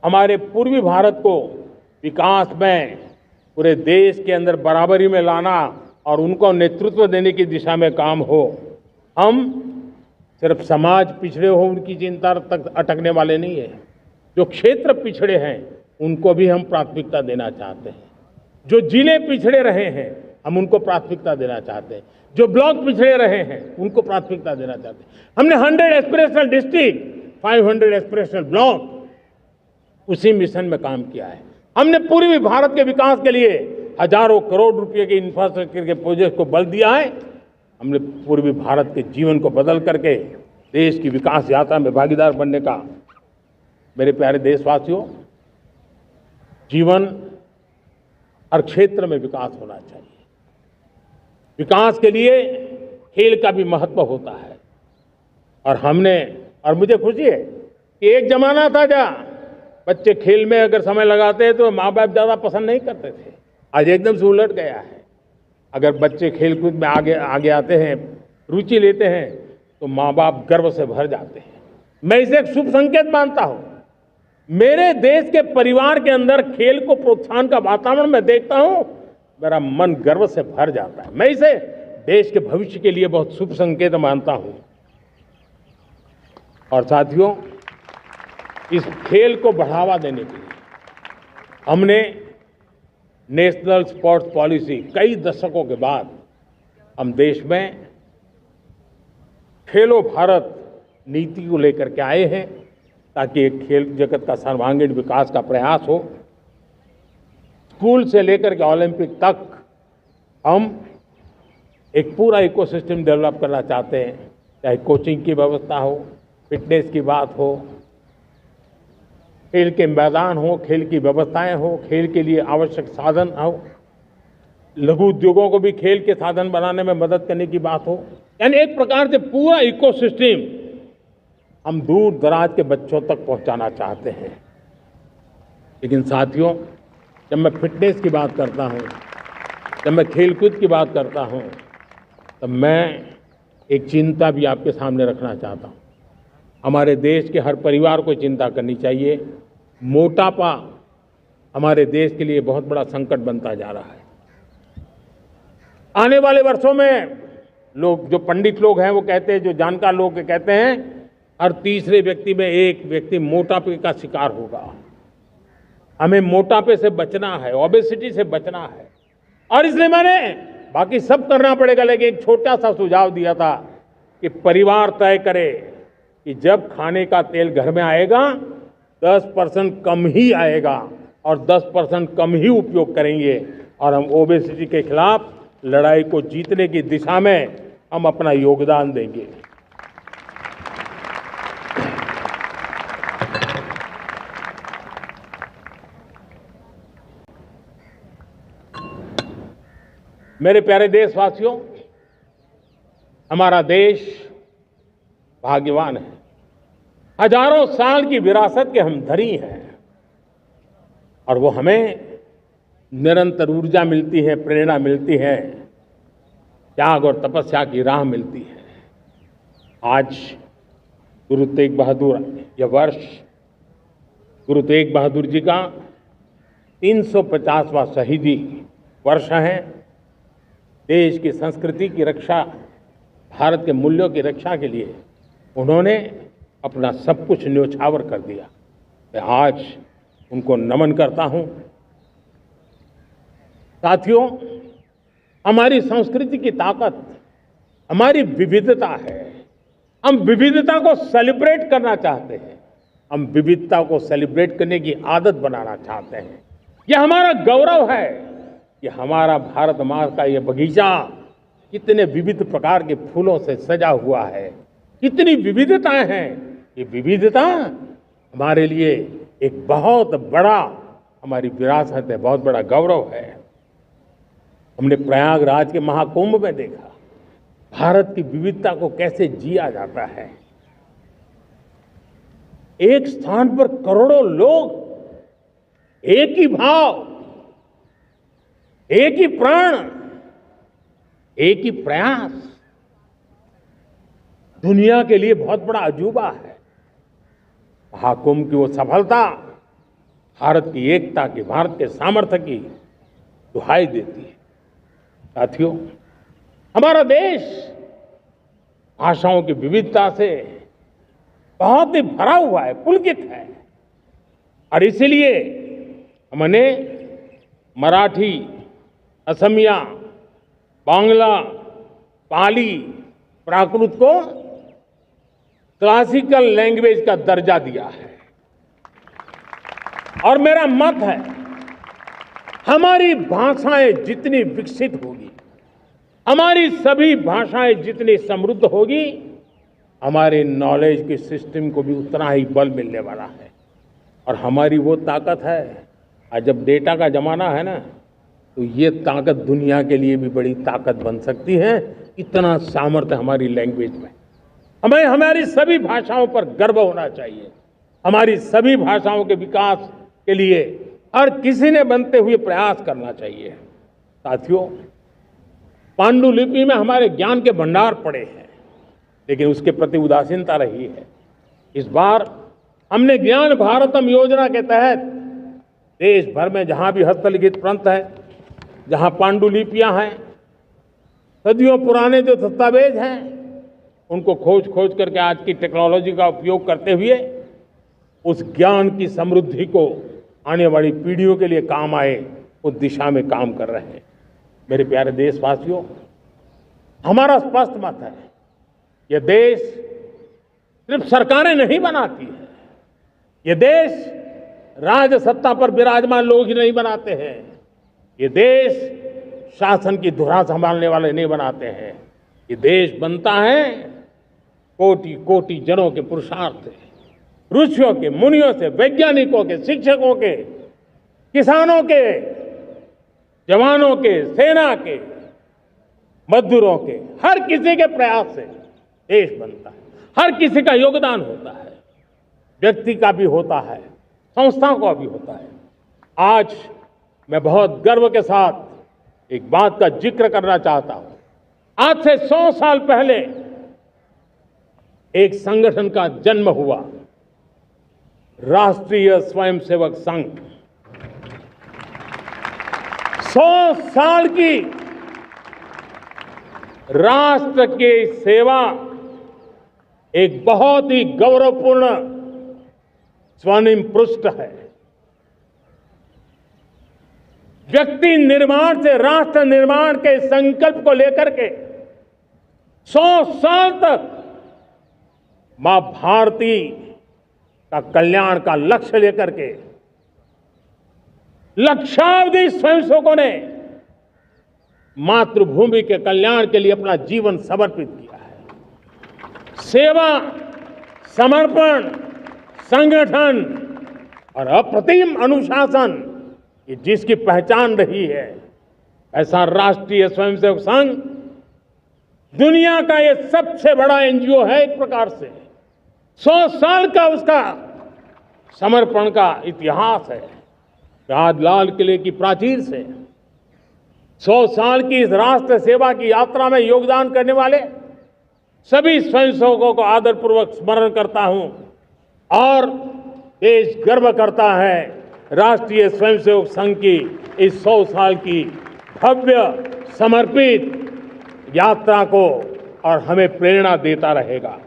हमारे पूर्वी भारत को विकास में पूरे देश के अंदर बराबरी में लाना और उनको नेतृत्व देने की दिशा में काम हो। हम सिर्फ समाज पिछड़े हो उनकी चिंता तक अटकने वाले नहीं है। जो क्षेत्र पिछड़े हैं उनको भी हम प्राथमिकता देना चाहते हैं। जो जिले पिछड़े रहे हैं हम उनको प्राथमिकता देना चाहते हैं। जो ब्लॉक पिछड़े रहे हैं उनको प्राथमिकता देना चाहते हैं। हमने 100 एस्पिरेशनल डिस्ट्रिक्ट, 500 एस्पिरेशनल ब्लॉक, उसी मिशन में काम किया है। हमने पूर्वी भारत के विकास के लिए हजारों करोड़ रुपए के इंफ्रास्ट्रक्चर के प्रोजेक्ट को बल दिया है। हमने पूर्वी भारत के जीवन को बदल करके देश की विकास यात्रा में भागीदार बनने का। मेरे प्यारे देशवासियों, जीवन हर क्षेत्र में विकास होना चाहिए। विकास के लिए खेल का भी महत्व होता है। और मुझे खुशी है कि एक जमाना था जहाँ बच्चे खेल में अगर समय लगाते हैं तो माँ बाप ज़्यादा पसंद नहीं करते थे। आज एकदम से उलट गया है। अगर बच्चे खेलकूद में आगे आते हैं, रुचि लेते हैं, तो माँ बाप गर्व से भर जाते हैं। मैं इसे एक शुभ संकेत मानता हूँ। मेरे देश के परिवार के अंदर खेल को प्रोत्साहन का वातावरण मैं देखता हूँ, मेरा मन गर्व से भर जाता है। मैं इसे देश के भविष्य के लिए बहुत शुभ संकेत मानता हूँ। और साथियों, इस खेल को बढ़ावा देने के लिए हमने नेशनल स्पोर्ट्स पॉलिसी, कई दशकों के बाद हम देश में खेलो भारत नीति को लेकर के आए हैं, ताकि एक खेल जगत का सर्वांगीण विकास का प्रयास हो। स्कूल से लेकर के ओलंपिक तक हम एक पूरा इकोसिस्टम डेवलप करना चाहते हैं, चाहे कोचिंग की व्यवस्था हो, फिटनेस की बात हो, खेल के मैदान हो, खेल की व्यवस्थाएं हो, खेल के लिए आवश्यक साधन हो, लघु उद्योगों को भी खेल के साधन बनाने में मदद करने की बात हो। यानी एक प्रकार से पूरा इकोसिस्टम हम दूर दराज के बच्चों तक पहुंचाना चाहते हैं। लेकिन साथियों, जब मैं फिटनेस की बात करता हूं, जब मैं खेलकूद की बात करता हूं, तब मैं एक चिंता भी आपके सामने रखना चाहता हूं। हमारे देश के हर परिवार को चिंता करनी चाहिए। मोटापा हमारे देश के लिए बहुत बड़ा संकट बनता जा रहा है। आने वाले वर्षों में लोग, जो पंडित लोग हैं वो कहते हैं, जो जानकार लोग कहते हैं, हर तीसरे व्यक्ति में एक व्यक्ति मोटापे का शिकार होगा। हमें मोटापे से बचना है, ओबेसिटी से बचना है। और इसलिए मैंने बाकी सब करना पड़ेगा, लेकिन एक छोटा सा सुझाव दिया था कि परिवार तय करे कि जब खाने का तेल घर में आएगा 10% कम ही आएगा और 10% कम ही उपयोग करेंगे, और हम ओबेसिटी के खिलाफ लड़ाई को जीतने की दिशा में हम अपना योगदान देंगे। मेरे प्यारे देशवासियों, हमारा देश भाग्यवान है। हजारों साल की विरासत के हम धनी हैं, और वो हमें निरंतर ऊर्जा मिलती है, प्रेरणा मिलती है, त्याग और तपस्या की राह मिलती है। आज गुरु तेग बहादुर, यह वर्ष गुरु तेग बहादुर जी का 350वां शहीदी वर्ष है। देश की संस्कृति की रक्षा, भारत के मूल्यों की रक्षा के लिए उन्होंने अपना सब कुछ न्योछावर कर दिया। मैं आज उनको नमन करता हूं। साथियों, हमारी संस्कृति की ताकत हमारी विविधता है। हम विविधता को सेलिब्रेट करना चाहते हैं। हम विविधता को सेलिब्रेट करने की आदत बनाना चाहते हैं। यह हमारा गौरव है कि हमारा भारत माँ का यह बगीचा कितने विविध प्रकार के फूलों से सजा हुआ है, कितनी विविधताएं हैं। ये विविधता हमारे लिए एक बहुत बड़ा, हमारी विरासत है, बहुत बड़ा गौरव है। हमने प्रयागराज के महाकुंभ में देखा भारत की विविधता को कैसे जिया जाता है। एक स्थान पर करोड़ों लोग, एक ही भाव, एक ही प्राण, एक ही प्रयास, दुनिया के लिए बहुत बड़ा अजूबा है। महाकुंभ की वो सफलता भारत की एकता की, भारत के सामर्थ्य की दुहाई देती है। साथियों, हमारा देश भाषाओं की विविधता से बहुत ही भरा हुआ है, पुलकित है। और इसलिए हमने मराठी, असमिया, बांग्ला, पाली, प्राकृत को क्लासिकल लैंग्वेज का दर्जा दिया है। और मेरा मत है हमारी भाषाएं जितनी विकसित होगी, हमारी सभी भाषाएं जितनी समृद्ध होगी, हमारे नॉलेज के सिस्टम को भी उतना ही बल मिलने वाला है। और हमारी वो ताकत है, और जब डेटा का जमाना है ना, तो ये ताकत दुनिया के लिए भी बड़ी ताकत बन सकती है। इतना सामर्थ्य हमारी लैंग्वेज में। हमें हमारी सभी भाषाओं पर गर्व होना चाहिए। हमारी सभी भाषाओं के विकास के लिए हर किसी ने बनते हुए प्रयास करना चाहिए। साथियों, पांडुलिपि में हमारे ज्ञान के भंडार पड़े हैं, लेकिन उसके प्रति उदासीनता रही है। इस बार हमने ज्ञान भारतम योजना के तहत देश भर में जहां भी हस्तलिखित ग्रंथ है, जहां पांडुलिपियां हैं, सदियों पुराने जो दस्तावेज हैं, उनको खोज खोज करके आज की टेक्नोलॉजी का उपयोग करते हुए उस ज्ञान की समृद्धि को आने वाली पीढ़ियों के लिए काम आए, उस दिशा में काम कर रहे हैं। मेरे प्यारे देशवासियों, हमारा स्पष्ट मत है, यह देश सिर्फ सरकारें नहीं बनाती है, ये देश राज सत्ता पर विराजमान लोग ही नहीं बनाते हैं, ये देश शासन की धुरा संभालने वाले नहीं बनाते हैं। ये देश बनता है कोटि कोटि जनों के पुरुषार्थ से, ऋषियों के, मुनियों से, वैज्ञानिकों के, शिक्षकों के, किसानों के, जवानों के, सेना के, मजदूरों के, हर किसी के प्रयास से देश बनता है। हर किसी का योगदान होता है, व्यक्ति का भी होता है, संस्थाओं का भी होता है। आज मैं बहुत गर्व के साथ एक बात का जिक्र करना चाहता हूं। आज से 100 साल पहले एक संगठन का जन्म हुआ, राष्ट्रीय स्वयंसेवक संघ। 100 साल की राष्ट्र की सेवा एक बहुत ही गौरवपूर्ण स्वर्णिम पृष्ठ है। व्यक्ति निर्माण से राष्ट्र निर्माण के संकल्प को लेकर के 100 साल तक मां भारती का कल्याण का लक्ष्य लेकर के लक्षावधि स्वयंसेवकों ने मातृभूमि के कल्याण के लिए अपना जीवन समर्पित किया है। सेवा, समर्पण, संगठन और अप्रतिम अनुशासन, ये जिसकी पहचान रही है, ऐसा राष्ट्रीय स्वयंसेवक संघ दुनिया का ये सबसे बड़ा एनजीओ है। एक प्रकार से 100 साल का उसका समर्पण का इतिहास है। आज लाल किले की प्राचीर से 100 साल की इस राष्ट्र सेवा की यात्रा में योगदान करने वाले सभी स्वयंसेवकों को आदरपूर्वक स्मरण करता हूं और देश गर्व करता है राष्ट्रीय स्वयंसेवक संघ की इस 100 साल की भव्य समर्पित यात्रा को, और हमें प्रेरणा देता रहेगा।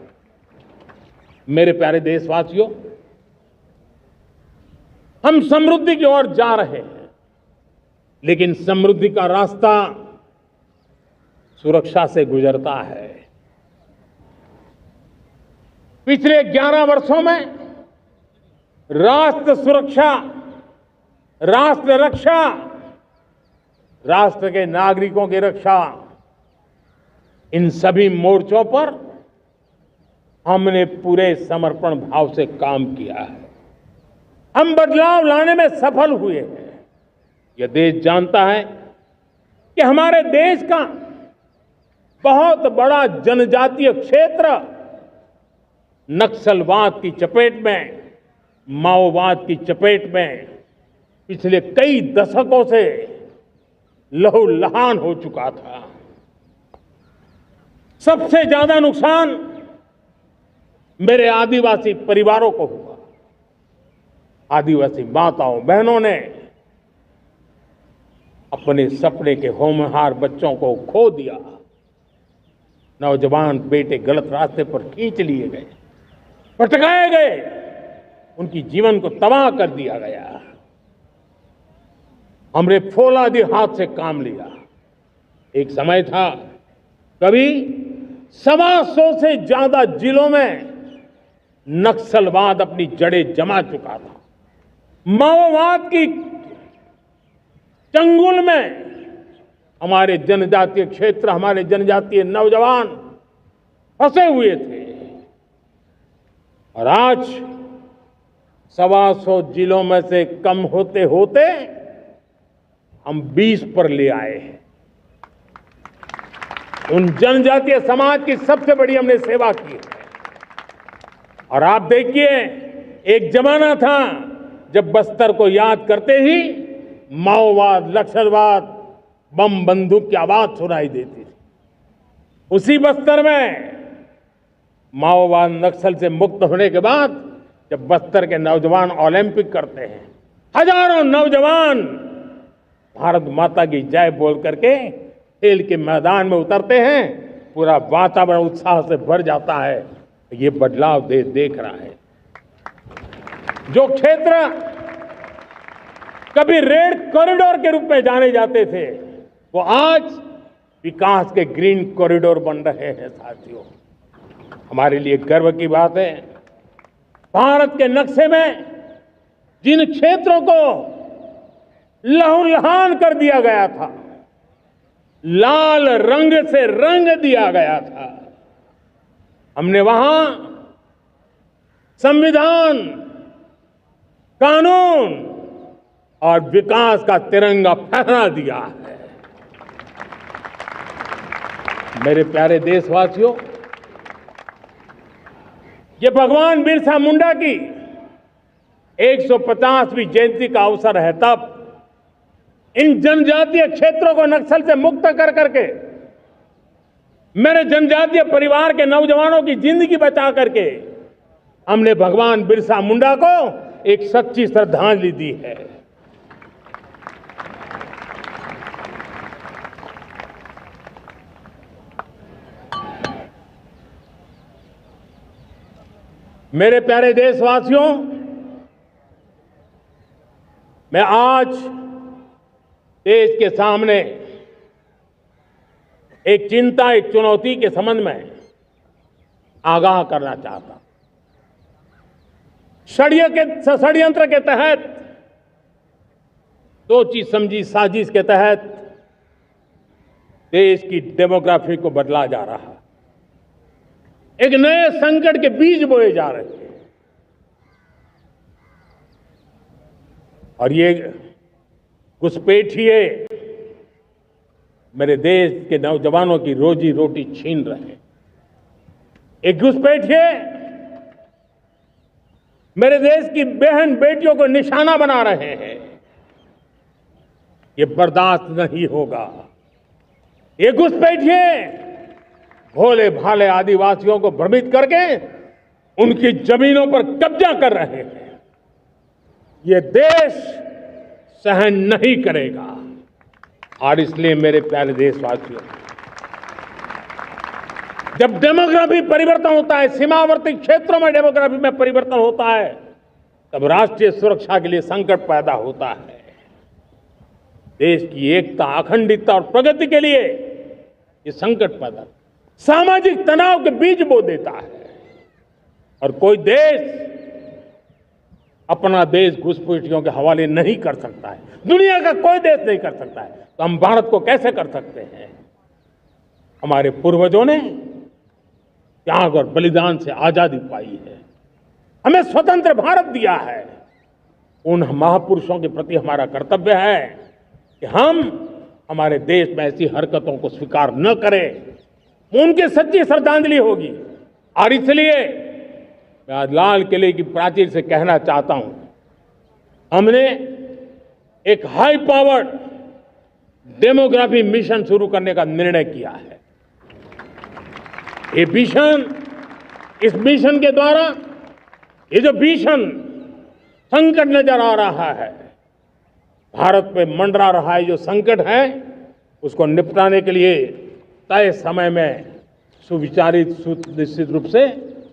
मेरे प्यारे देशवासियों, हम समृद्धि की ओर जा रहे हैं, लेकिन समृद्धि का रास्ता सुरक्षा से गुजरता है। पिछले 11 वर्षों में राष्ट्र सुरक्षा, राष्ट्र रक्षा, राष्ट्र के नागरिकों की रक्षा, इन सभी मोर्चों पर हमने पूरे समर्पण भाव से काम किया है। हम बदलाव लाने में सफल हुए हैं। यह देश जानता है कि हमारे देश का बहुत बड़ा जनजातीय क्षेत्र नक्सलवाद की चपेट में, माओवाद की चपेट में पिछले कई दशकों से लहूलुहान हो चुका था। सबसे ज्यादा नुकसान मेरे आदिवासी परिवारों को हुआ। आदिवासी माताओं बहनों ने अपने सपने के होनहार बच्चों को खो दिया। नौजवान बेटे गलत रास्ते पर खींच लिए गए, भटकाए गए, उनकी जीवन को तबाह कर दिया गया। हमने फौलादी हाथ से काम लिया। एक समय था कभी 125 से ज्यादा जिलों में नक्सलवाद अपनी जड़ें जमा चुका था। माओवाद की चंगुल में हमारे जनजातीय क्षेत्र, हमारे जनजातीय नौजवान फंसे हुए थे और आज 125 जिलों में से कम होते होते हम 20 पर ले आए हैं। उन जनजातीय समाज की सबसे बड़ी हमने सेवा की है। और आप देखिए, एक जमाना था जब बस्तर को याद करते ही माओवाद, नक्सलवाद, बम बंदूक की आवाज सुनाई देती थी। उसी बस्तर में माओवाद नक्सल से मुक्त होने के बाद जब बस्तर के नौजवान ओलंपिक करते हैं, हजारों नौजवान भारत माता की जय बोल करके खेल के मैदान में उतरते हैं, पूरा वातावरण उत्साह से भर जाता है। ये बदलाव देख रहा है। जो क्षेत्र कभी रेड कॉरिडोर के रूप में जाने जाते थे, वो आज विकास के ग्रीन कॉरिडोर बन रहे हैं। साथियों, हमारे लिए गर्व की बात है, भारत के नक्शे में जिन क्षेत्रों को लहूलुहान कर दिया गया था, लाल रंग से रंग दिया गया था, हमने वहां संविधान, कानून और विकास का तिरंगा फहरा दिया है। मेरे प्यारे देशवासियों, ये भगवान बिरसा मुंडा की 150वीं जयंती का अवसर है। तब इन जनजातीय क्षेत्रों को नक्सल से मुक्त कर करके, मेरे जनजातीय परिवार के नौजवानों की जिंदगी बचा करके हमने भगवान बिरसा मुंडा को एक सच्ची श्रद्धांजलि दी है। मेरे प्यारे देशवासियों, मैं आज देश के सामने एक चिंता, एक चुनौती के संबंध में आगाह करना चाहता हूं। षड्यंत्र के तहत, सोची समझी साजिश के तहत देश की डेमोग्राफी को बदला जा रहा है। एक नए संकट के बीज बोए जा रहे हैं और ये घुसपैठिए मेरे देश के नौजवानों की रोजी रोटी छीन रहे हैं। एक घुसपैठिए मेरे देश की बहन बेटियों को निशाना बना रहे हैं। ये बर्दाश्त नहीं होगा। ये घुसपैठिए भोले भाले आदिवासियों को भ्रमित करके उनकी जमीनों पर कब्जा कर रहे हैं। ये देश सहन नहीं करेगा। और इसलिए मेरे प्यारे देशवासियों, जब डेमोग्राफी परिवर्तन होता है, सीमावर्ती क्षेत्रों में डेमोग्राफी में परिवर्तन होता है, तब राष्ट्रीय सुरक्षा के लिए संकट पैदा होता है। देश की एकता, अखंडता और प्रगति के लिए ये संकट पैदा, सामाजिक तनाव के बीज बो देता है। और कोई देश अपना देश घुसपैठियों के हवाले नहीं कर सकता है। दुनिया का कोई देश नहीं कर सकता है, तो हम भारत को कैसे कर सकते हैं? हमारे पूर्वजों ने त्याग और बलिदान से आजादी पाई है, हमें स्वतंत्र भारत दिया है। उन महापुरुषों के प्रति हमारा कर्तव्य है कि हम हमारे देश में ऐसी हरकतों को स्वीकार न करें। उनकी सच्ची श्रद्धांजलि होगी। और इसलिए मैं आज लाल किले की प्राचीर से कहना चाहता हूं, हमने एक हाई पावर्ड डेमोग्राफी मिशन शुरू करने का निर्णय किया है। ये मिशन, इस मिशन के द्वारा ये जो भीषण संकट नजर आ रहा है, भारत पे मंडरा रहा है जो संकट है, उसको निपटाने के लिए तय समय में सुविचारित, सुनिश्चित रूप से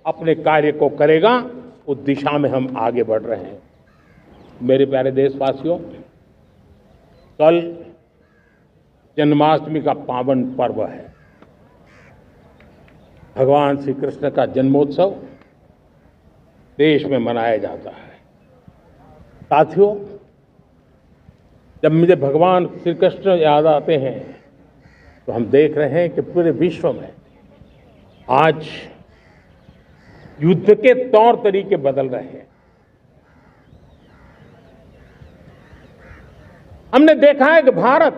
अपने कार्य को करेगा। उस दिशा में हम आगे बढ़ रहे हैं। मेरे प्यारे देशवासियों, कल जन्माष्टमी का पावन पर्व है। भगवान श्री कृष्ण का जन्मोत्सव देश में मनाया जाता है। साथियों, जब मुझे भगवान श्री कृष्ण याद आते हैं तो हम देख रहे हैं कि पूरे विश्व में आज युद्ध के तौर तरीके बदल रहे हैं। हमने देखा है कि भारत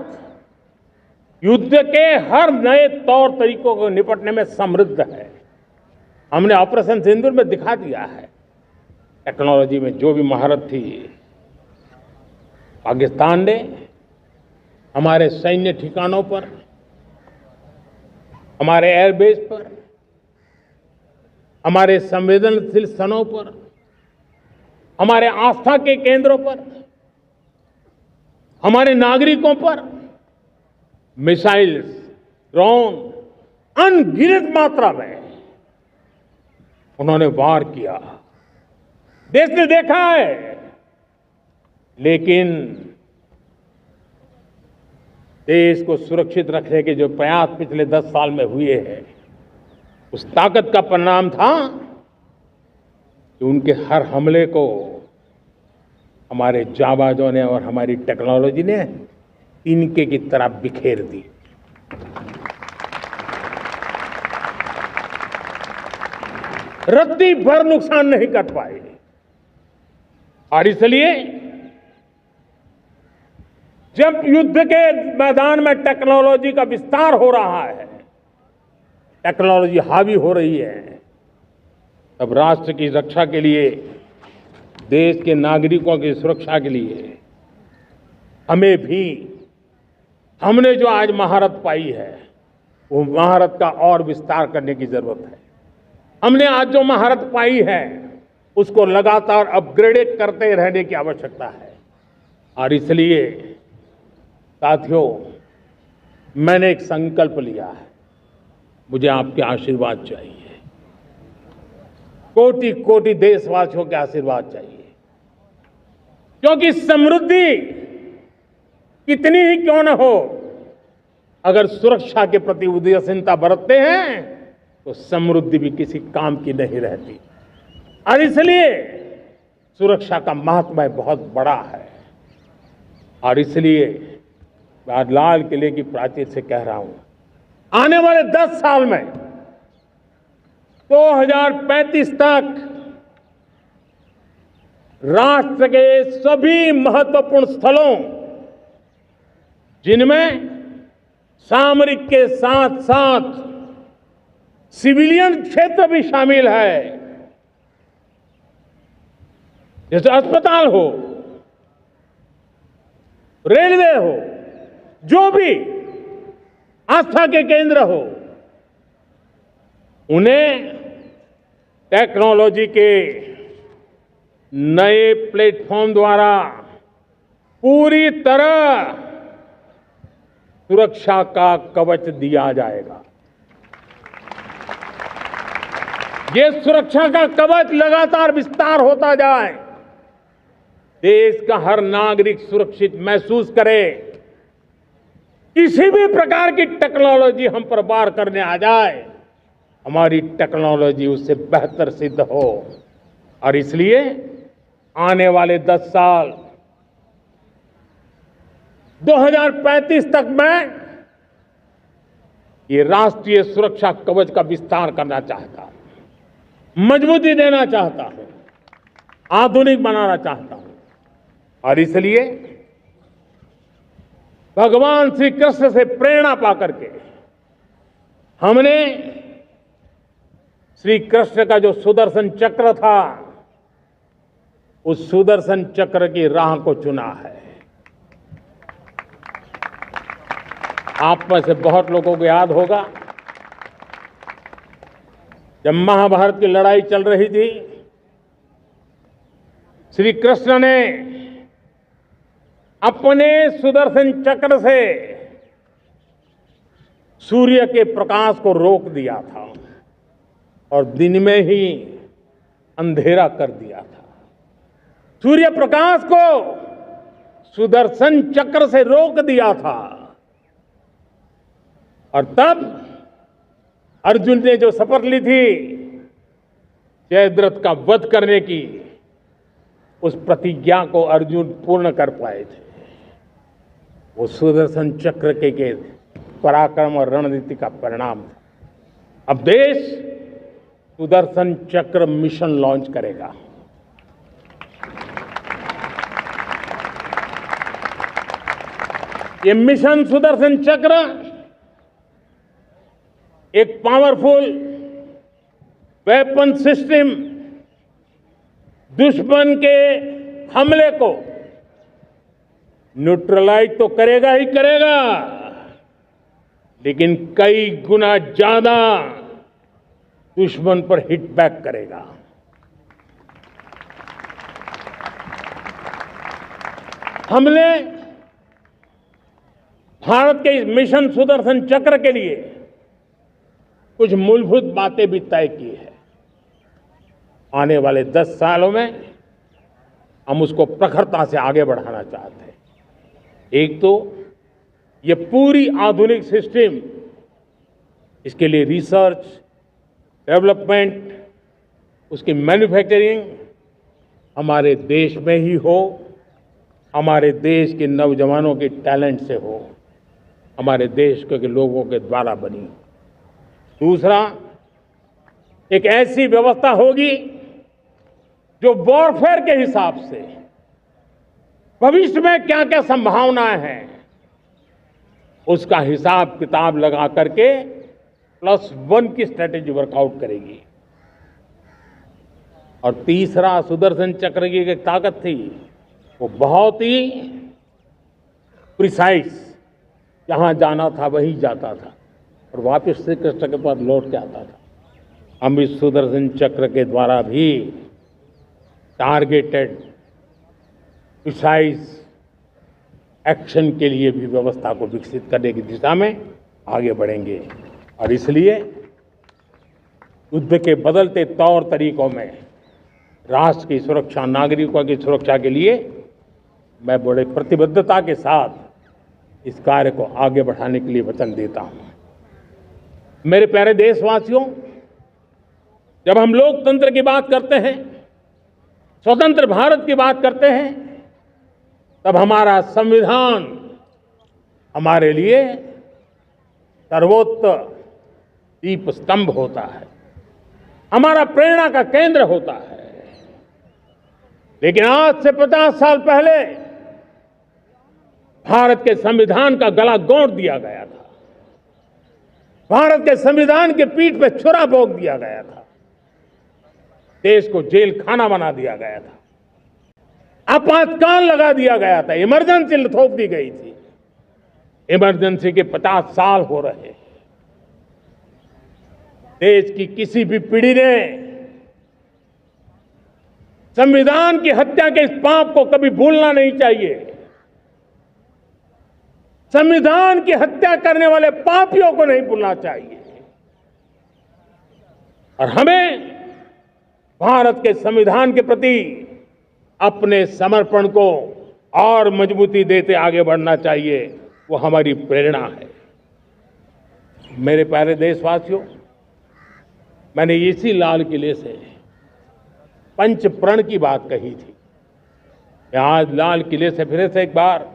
युद्ध के हर नए तौर तरीकों को निपटने में समृद्ध है। हमने ऑपरेशन सिंदूर में दिखा दिया है टेक्नोलॉजी में जो भी महारत थी। पाकिस्तान ने हमारे सैन्य ठिकानों पर, हमारे एयरबेस पर, हमारे संवेदनशील स्थानों पर, हमारे आस्था के केंद्रों पर, हमारे नागरिकों पर मिसाइल्स, ड्रोन अनगिनत मात्रा में उन्होंने वार किया। देश ने देखा है, लेकिन देश को सुरक्षित रखने के जो प्रयास पिछले 10 साल में हुए हैं, उस ताकत का परिणाम था कि उनके हर हमले को हमारे जाबाजों ने और हमारी टेक्नोलॉजी ने तिनके की तरह बिखेर दी। रत्ती भर नुकसान नहीं कर पाए। और इसलिए जब युद्ध के मैदान में टेक्नोलॉजी का विस्तार हो रहा है, टेक्नोलॉजी हावी हो रही है, तब राष्ट्र की रक्षा के लिए, देश के नागरिकों की सुरक्षा के लिए हमें भी, हमने जो आज महारत पाई है वो महारत का और विस्तार करने की जरूरत है। हमने आज जो महारत पाई है उसको लगातार अपग्रेड करते रहने की आवश्यकता है। और इसलिए साथियों, मैंने एक संकल्प लिया है, मुझे आपके आशीर्वाद चाहिए, कोटि कोटि देशवासियों के आशीर्वाद चाहिए। क्योंकि समृद्धि कितनी ही क्यों न हो, अगर सुरक्षा के प्रति उदासीनता बरतते हैं तो समृद्धि भी किसी काम की नहीं रहती। और इसलिए सुरक्षा का महत्व बहुत बड़ा है। और इसलिए मैं आज लाल किले की प्राचीर से कह रहा हूं, आने वाले 10 साल में 2035 तक राष्ट्र के सभी महत्वपूर्ण स्थलों, जिनमें सामरिक के साथ साथ सिविलियन क्षेत्र भी शामिल है, जैसे अस्पताल हो, रेलवे हो, जो भी आस्था के केंद्र हो, उन्हें टेक्नोलॉजी के नए प्लेटफॉर्म द्वारा पूरी तरह सुरक्षा का कवच दिया जाएगा। ये सुरक्षा का कवच लगातार विस्तार होता जाए, देश का हर नागरिक सुरक्षित महसूस करे। किसी भी प्रकार की टेक्नोलॉजी हम पर वार करने आ जाए, हमारी टेक्नोलॉजी उससे बेहतर सिद्ध हो। और इसलिए आने वाले 10 साल 2035 तक मैं ये राष्ट्रीय सुरक्षा कवच का विस्तार करना चाहता हूं, मजबूती देना चाहता हूं, आधुनिक बनाना चाहता हूं। और इसलिए भगवान श्री कृष्ण से प्रेरणा पाकर के हमने श्री कृष्ण का जो सुदर्शन चक्र था, उस सुदर्शन चक्र की राह को चुना है। आप में से बहुत लोगों को याद होगा, जब महाभारत की लड़ाई चल रही थी, श्री कृष्ण ने अपने सुदर्शन चक्र से सूर्य के प्रकाश को रोक दिया था और दिन में ही अंधेरा कर दिया था। सूर्य प्रकाश को सुदर्शन चक्र से रोक दिया था। और तब अर्जुन ने जो शपथ ली थी जयद्रथ का वध करने की, उस प्रतिज्ञा को अर्जुन पूर्ण कर पाए थे। वो सुदर्शन चक्र के पराक्रम और रणनीति का परिणाम था। अब देश सुदर्शन चक्र मिशन लॉन्च करेगा। ये मिशन सुदर्शन चक्र एक पावरफुल वेपन सिस्टम दुश्मन के हमले को न्यूट्रलाइज तो करेगा ही करेगा, लेकिन कई गुना ज्यादा दुश्मन पर हिट बैक करेगा। हमने भारत के इस मिशन सुदर्शन चक्र के लिए कुछ मूलभूत बातें भी तय की है। आने वाले 10 सालों में हम उसको प्रखरता से आगे बढ़ाना चाहते हैं। एक तो ये पूरी आधुनिक सिस्टम, इसके लिए रिसर्च, डेवलपमेंट, उसकी मैन्युफैक्चरिंग हमारे देश में ही हो, हमारे देश के नौजवानों के टैलेंट से हो, हमारे देश के लोगों के द्वारा बनी। दूसरा, एक ऐसी व्यवस्था होगी जो वॉरफेयर के हिसाब से भविष्य में क्या क्या संभावनाएं हैं उसका हिसाब किताब लगा करके +1 की स्ट्रेटेजी वर्कआउट करेगी। और तीसरा, सुदर्शन चक्र की एक ताकत थी, वो बहुत ही प्रिसाइज, जहां जाना था वहीं जाता था और वापस श्री कृष्ण के पास लौट के आता था। हम इस सुदर्शन चक्र के द्वारा भी टारगेटेड प्रिसाइज एक्शन के लिए भी व्यवस्था को विकसित करने की दिशा में आगे बढ़ेंगे। और इसलिए युद्ध के बदलते तौर तरीकों में राष्ट्र की सुरक्षा, नागरिकों की सुरक्षा के लिए मैं बड़े प्रतिबद्धता के साथ इस कार्य को आगे बढ़ाने के लिए वचन देता हूं। मेरे प्यारे देशवासियों, जब हम लोकतंत्र की बात करते हैं, स्वतंत्र भारत की बात करते हैं, तब हमारा संविधान हमारे लिए सर्वोच्च दीप स्तंभ होता है, हमारा प्रेरणा का केंद्र होता है। लेकिन आज से 50 साल पहले भारत के संविधान का गला घोंट दिया गया था, भारत के संविधान के पीठ पे छुरा भोंक दिया गया था, देश को जेल खाना बना दिया गया था, आपातकाल लगा दिया गया था, इमरजेंसी थोप दी गई थी। इमरजेंसी के 50 साल हो रहे हैं। देश की किसी भी पीढ़ी ने संविधान की हत्या के इस पाप को कभी भूलना नहीं चाहिए। संविधान की हत्या करने वाले पापियों को नहीं भूलना चाहिए। और हमें भारत के संविधान के प्रति अपने समर्पण को और मजबूती देते आगे बढ़ना चाहिए। वो हमारी प्रेरणा है। मेरे प्यारे देशवासियों, मैंने इसी लाल किले से पंच प्रण की बात कही थी। मैं आज लाल किले से फिर से एक बार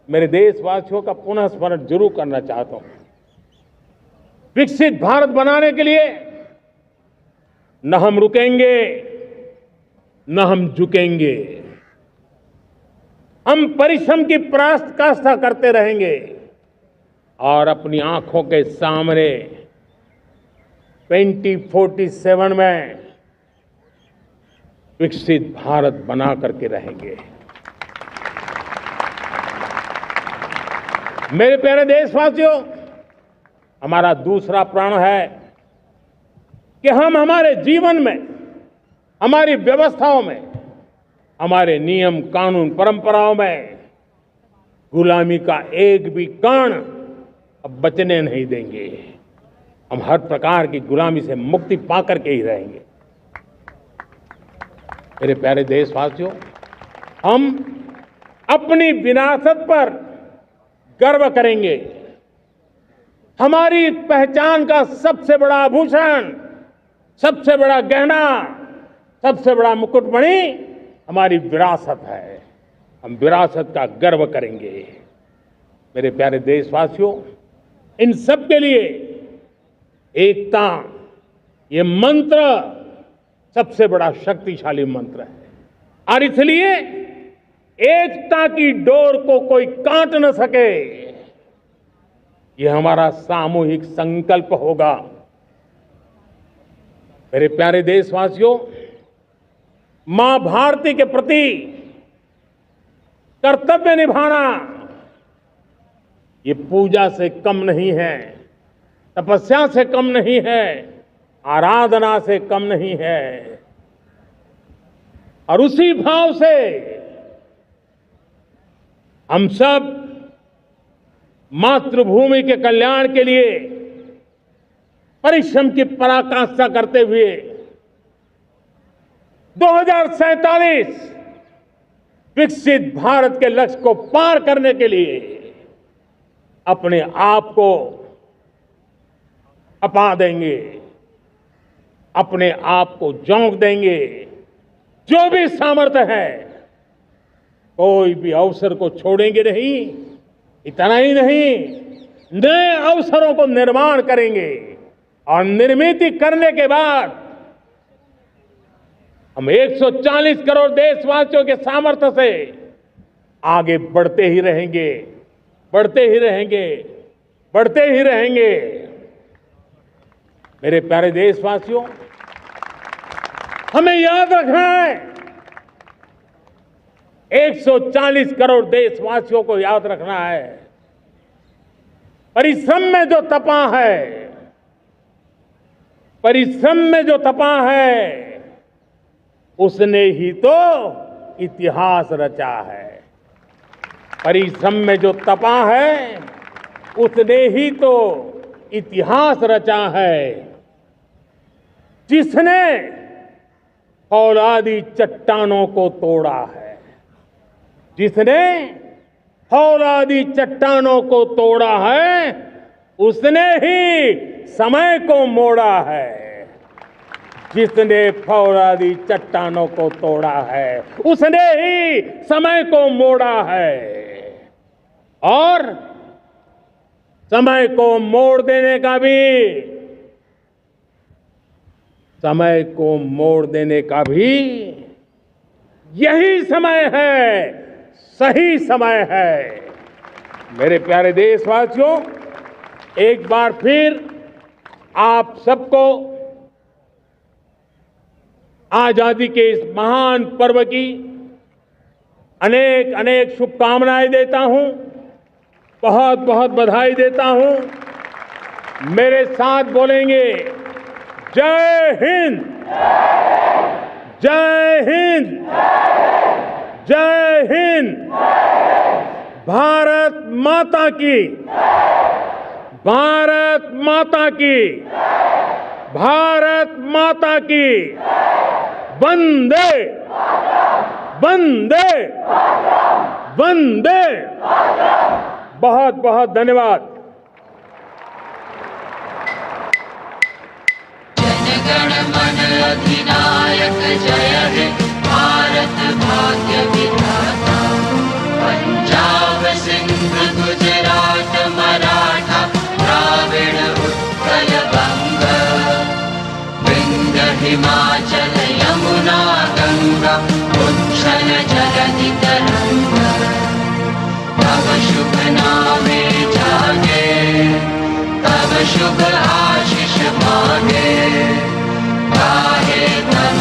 मेरे देशवासियों का पुनः स्मरण जरूर करना चाहता हूं। विकसित भारत बनाने के लिए न हम रुकेंगे, न हम झुकेंगे। हम परिश्रम की पराकाष्ठा करते रहेंगे और अपनी आंखों के सामने 2047 में विकसित भारत बना करके रहेंगे। मेरे प्यारे देशवासियों, हमारा दूसरा प्रण है कि हम हमारे जीवन में, हमारी व्यवस्थाओं में, हमारे नियम कानून परंपराओं में गुलामी का एक भी कण अब बचने नहीं देंगे। हम हर प्रकार की गुलामी से मुक्ति पाकर के ही रहेंगे। मेरे प्यारे देशवासियों, हम अपनी विरासत पर गर्व करेंगे। हमारी पहचान का सबसे बड़ा आभूषण, सबसे बड़ा गहना, सबसे बड़ा मुकुटमणि हमारी विरासत है। हम विरासत का गर्व करेंगे। मेरे प्यारे देशवासियों, इन सब के लिए एकता, ये मंत्र सबसे बड़ा शक्तिशाली मंत्र है। और इसलिए एकता की डोर को कोई काट न सके, ये हमारा सामूहिक संकल्प होगा। मेरे प्यारे देशवासियों, मां भारती के प्रति कर्तव्य निभाना ये पूजा से कम नहीं है, तपस्या से कम नहीं है, आराधना से कम नहीं है। और उसी भाव से हम सब मातृभूमि के कल्याण के लिए परिश्रम की पराकाष्ठा करते हुए 2047 विकसित भारत के लक्ष्य को पार करने के लिए अपने आप को अपा देंगे, अपने आप को झोंक देंगे। जो भी सामर्थ्य है, कोई भी अवसर को छोड़ेंगे नहीं। इतना ही नहीं, नए अवसरों को निर्माण करेंगे और निर्मित करने के बाद हम 140 करोड़ देशवासियों के सामर्थ्य से आगे बढ़ते ही रहेंगे, बढ़ते ही रहेंगे, बढ़ते ही रहेंगे। मेरे प्यारे देशवासियों, हमें याद रखना है, 140 करोड़ देशवासियों को याद रखना है, परिश्रम में जो तपा है, परिश्रम में जो तपा है, उसने ही तो इतिहास रचा है। परिश्रम में जो तपा है, उसने ही तो इतिहास रचा है। जिसने फौलादी चट्टानों को तोड़ा है, जिसने फौलादी चट्टानों को तोड़ा है, उसने ही समय को मोड़ा है। जिसने फौलादी चट्टानों को तोड़ा है, उसने ही समय को मोड़ा है। और समय को मोड़ देने का भी, समय को मोड़ देने का भी यही समय है, सही समय है। मेरे प्यारे देशवासियों, एक बार फिर आप सबको आजादी के इस महान पर्व की अनेक अनेक शुभकामनाएं देता हूं, बहुत बहुत बधाई देता हूं। मेरे साथ बोलेंगे, जय हिंद, जय हिंद, जय हिंद। भारत माता की, भारत माता की, भारत माता की। वंदे, वंदे, वंदे। बहुत बहुत धन्यवाद। जनगण मन अधिनायक जय हे भारत भाग्य विधाता। पंजाब सिंध गुजरात मराठा द्राविड़ उत्कल बंग। विंध्य हिमाचल यमुना गंगा उच्छल जलधि तरंग। तब शुभ नामे जागे, तब शुभ आशीष मांगे, गाहे तब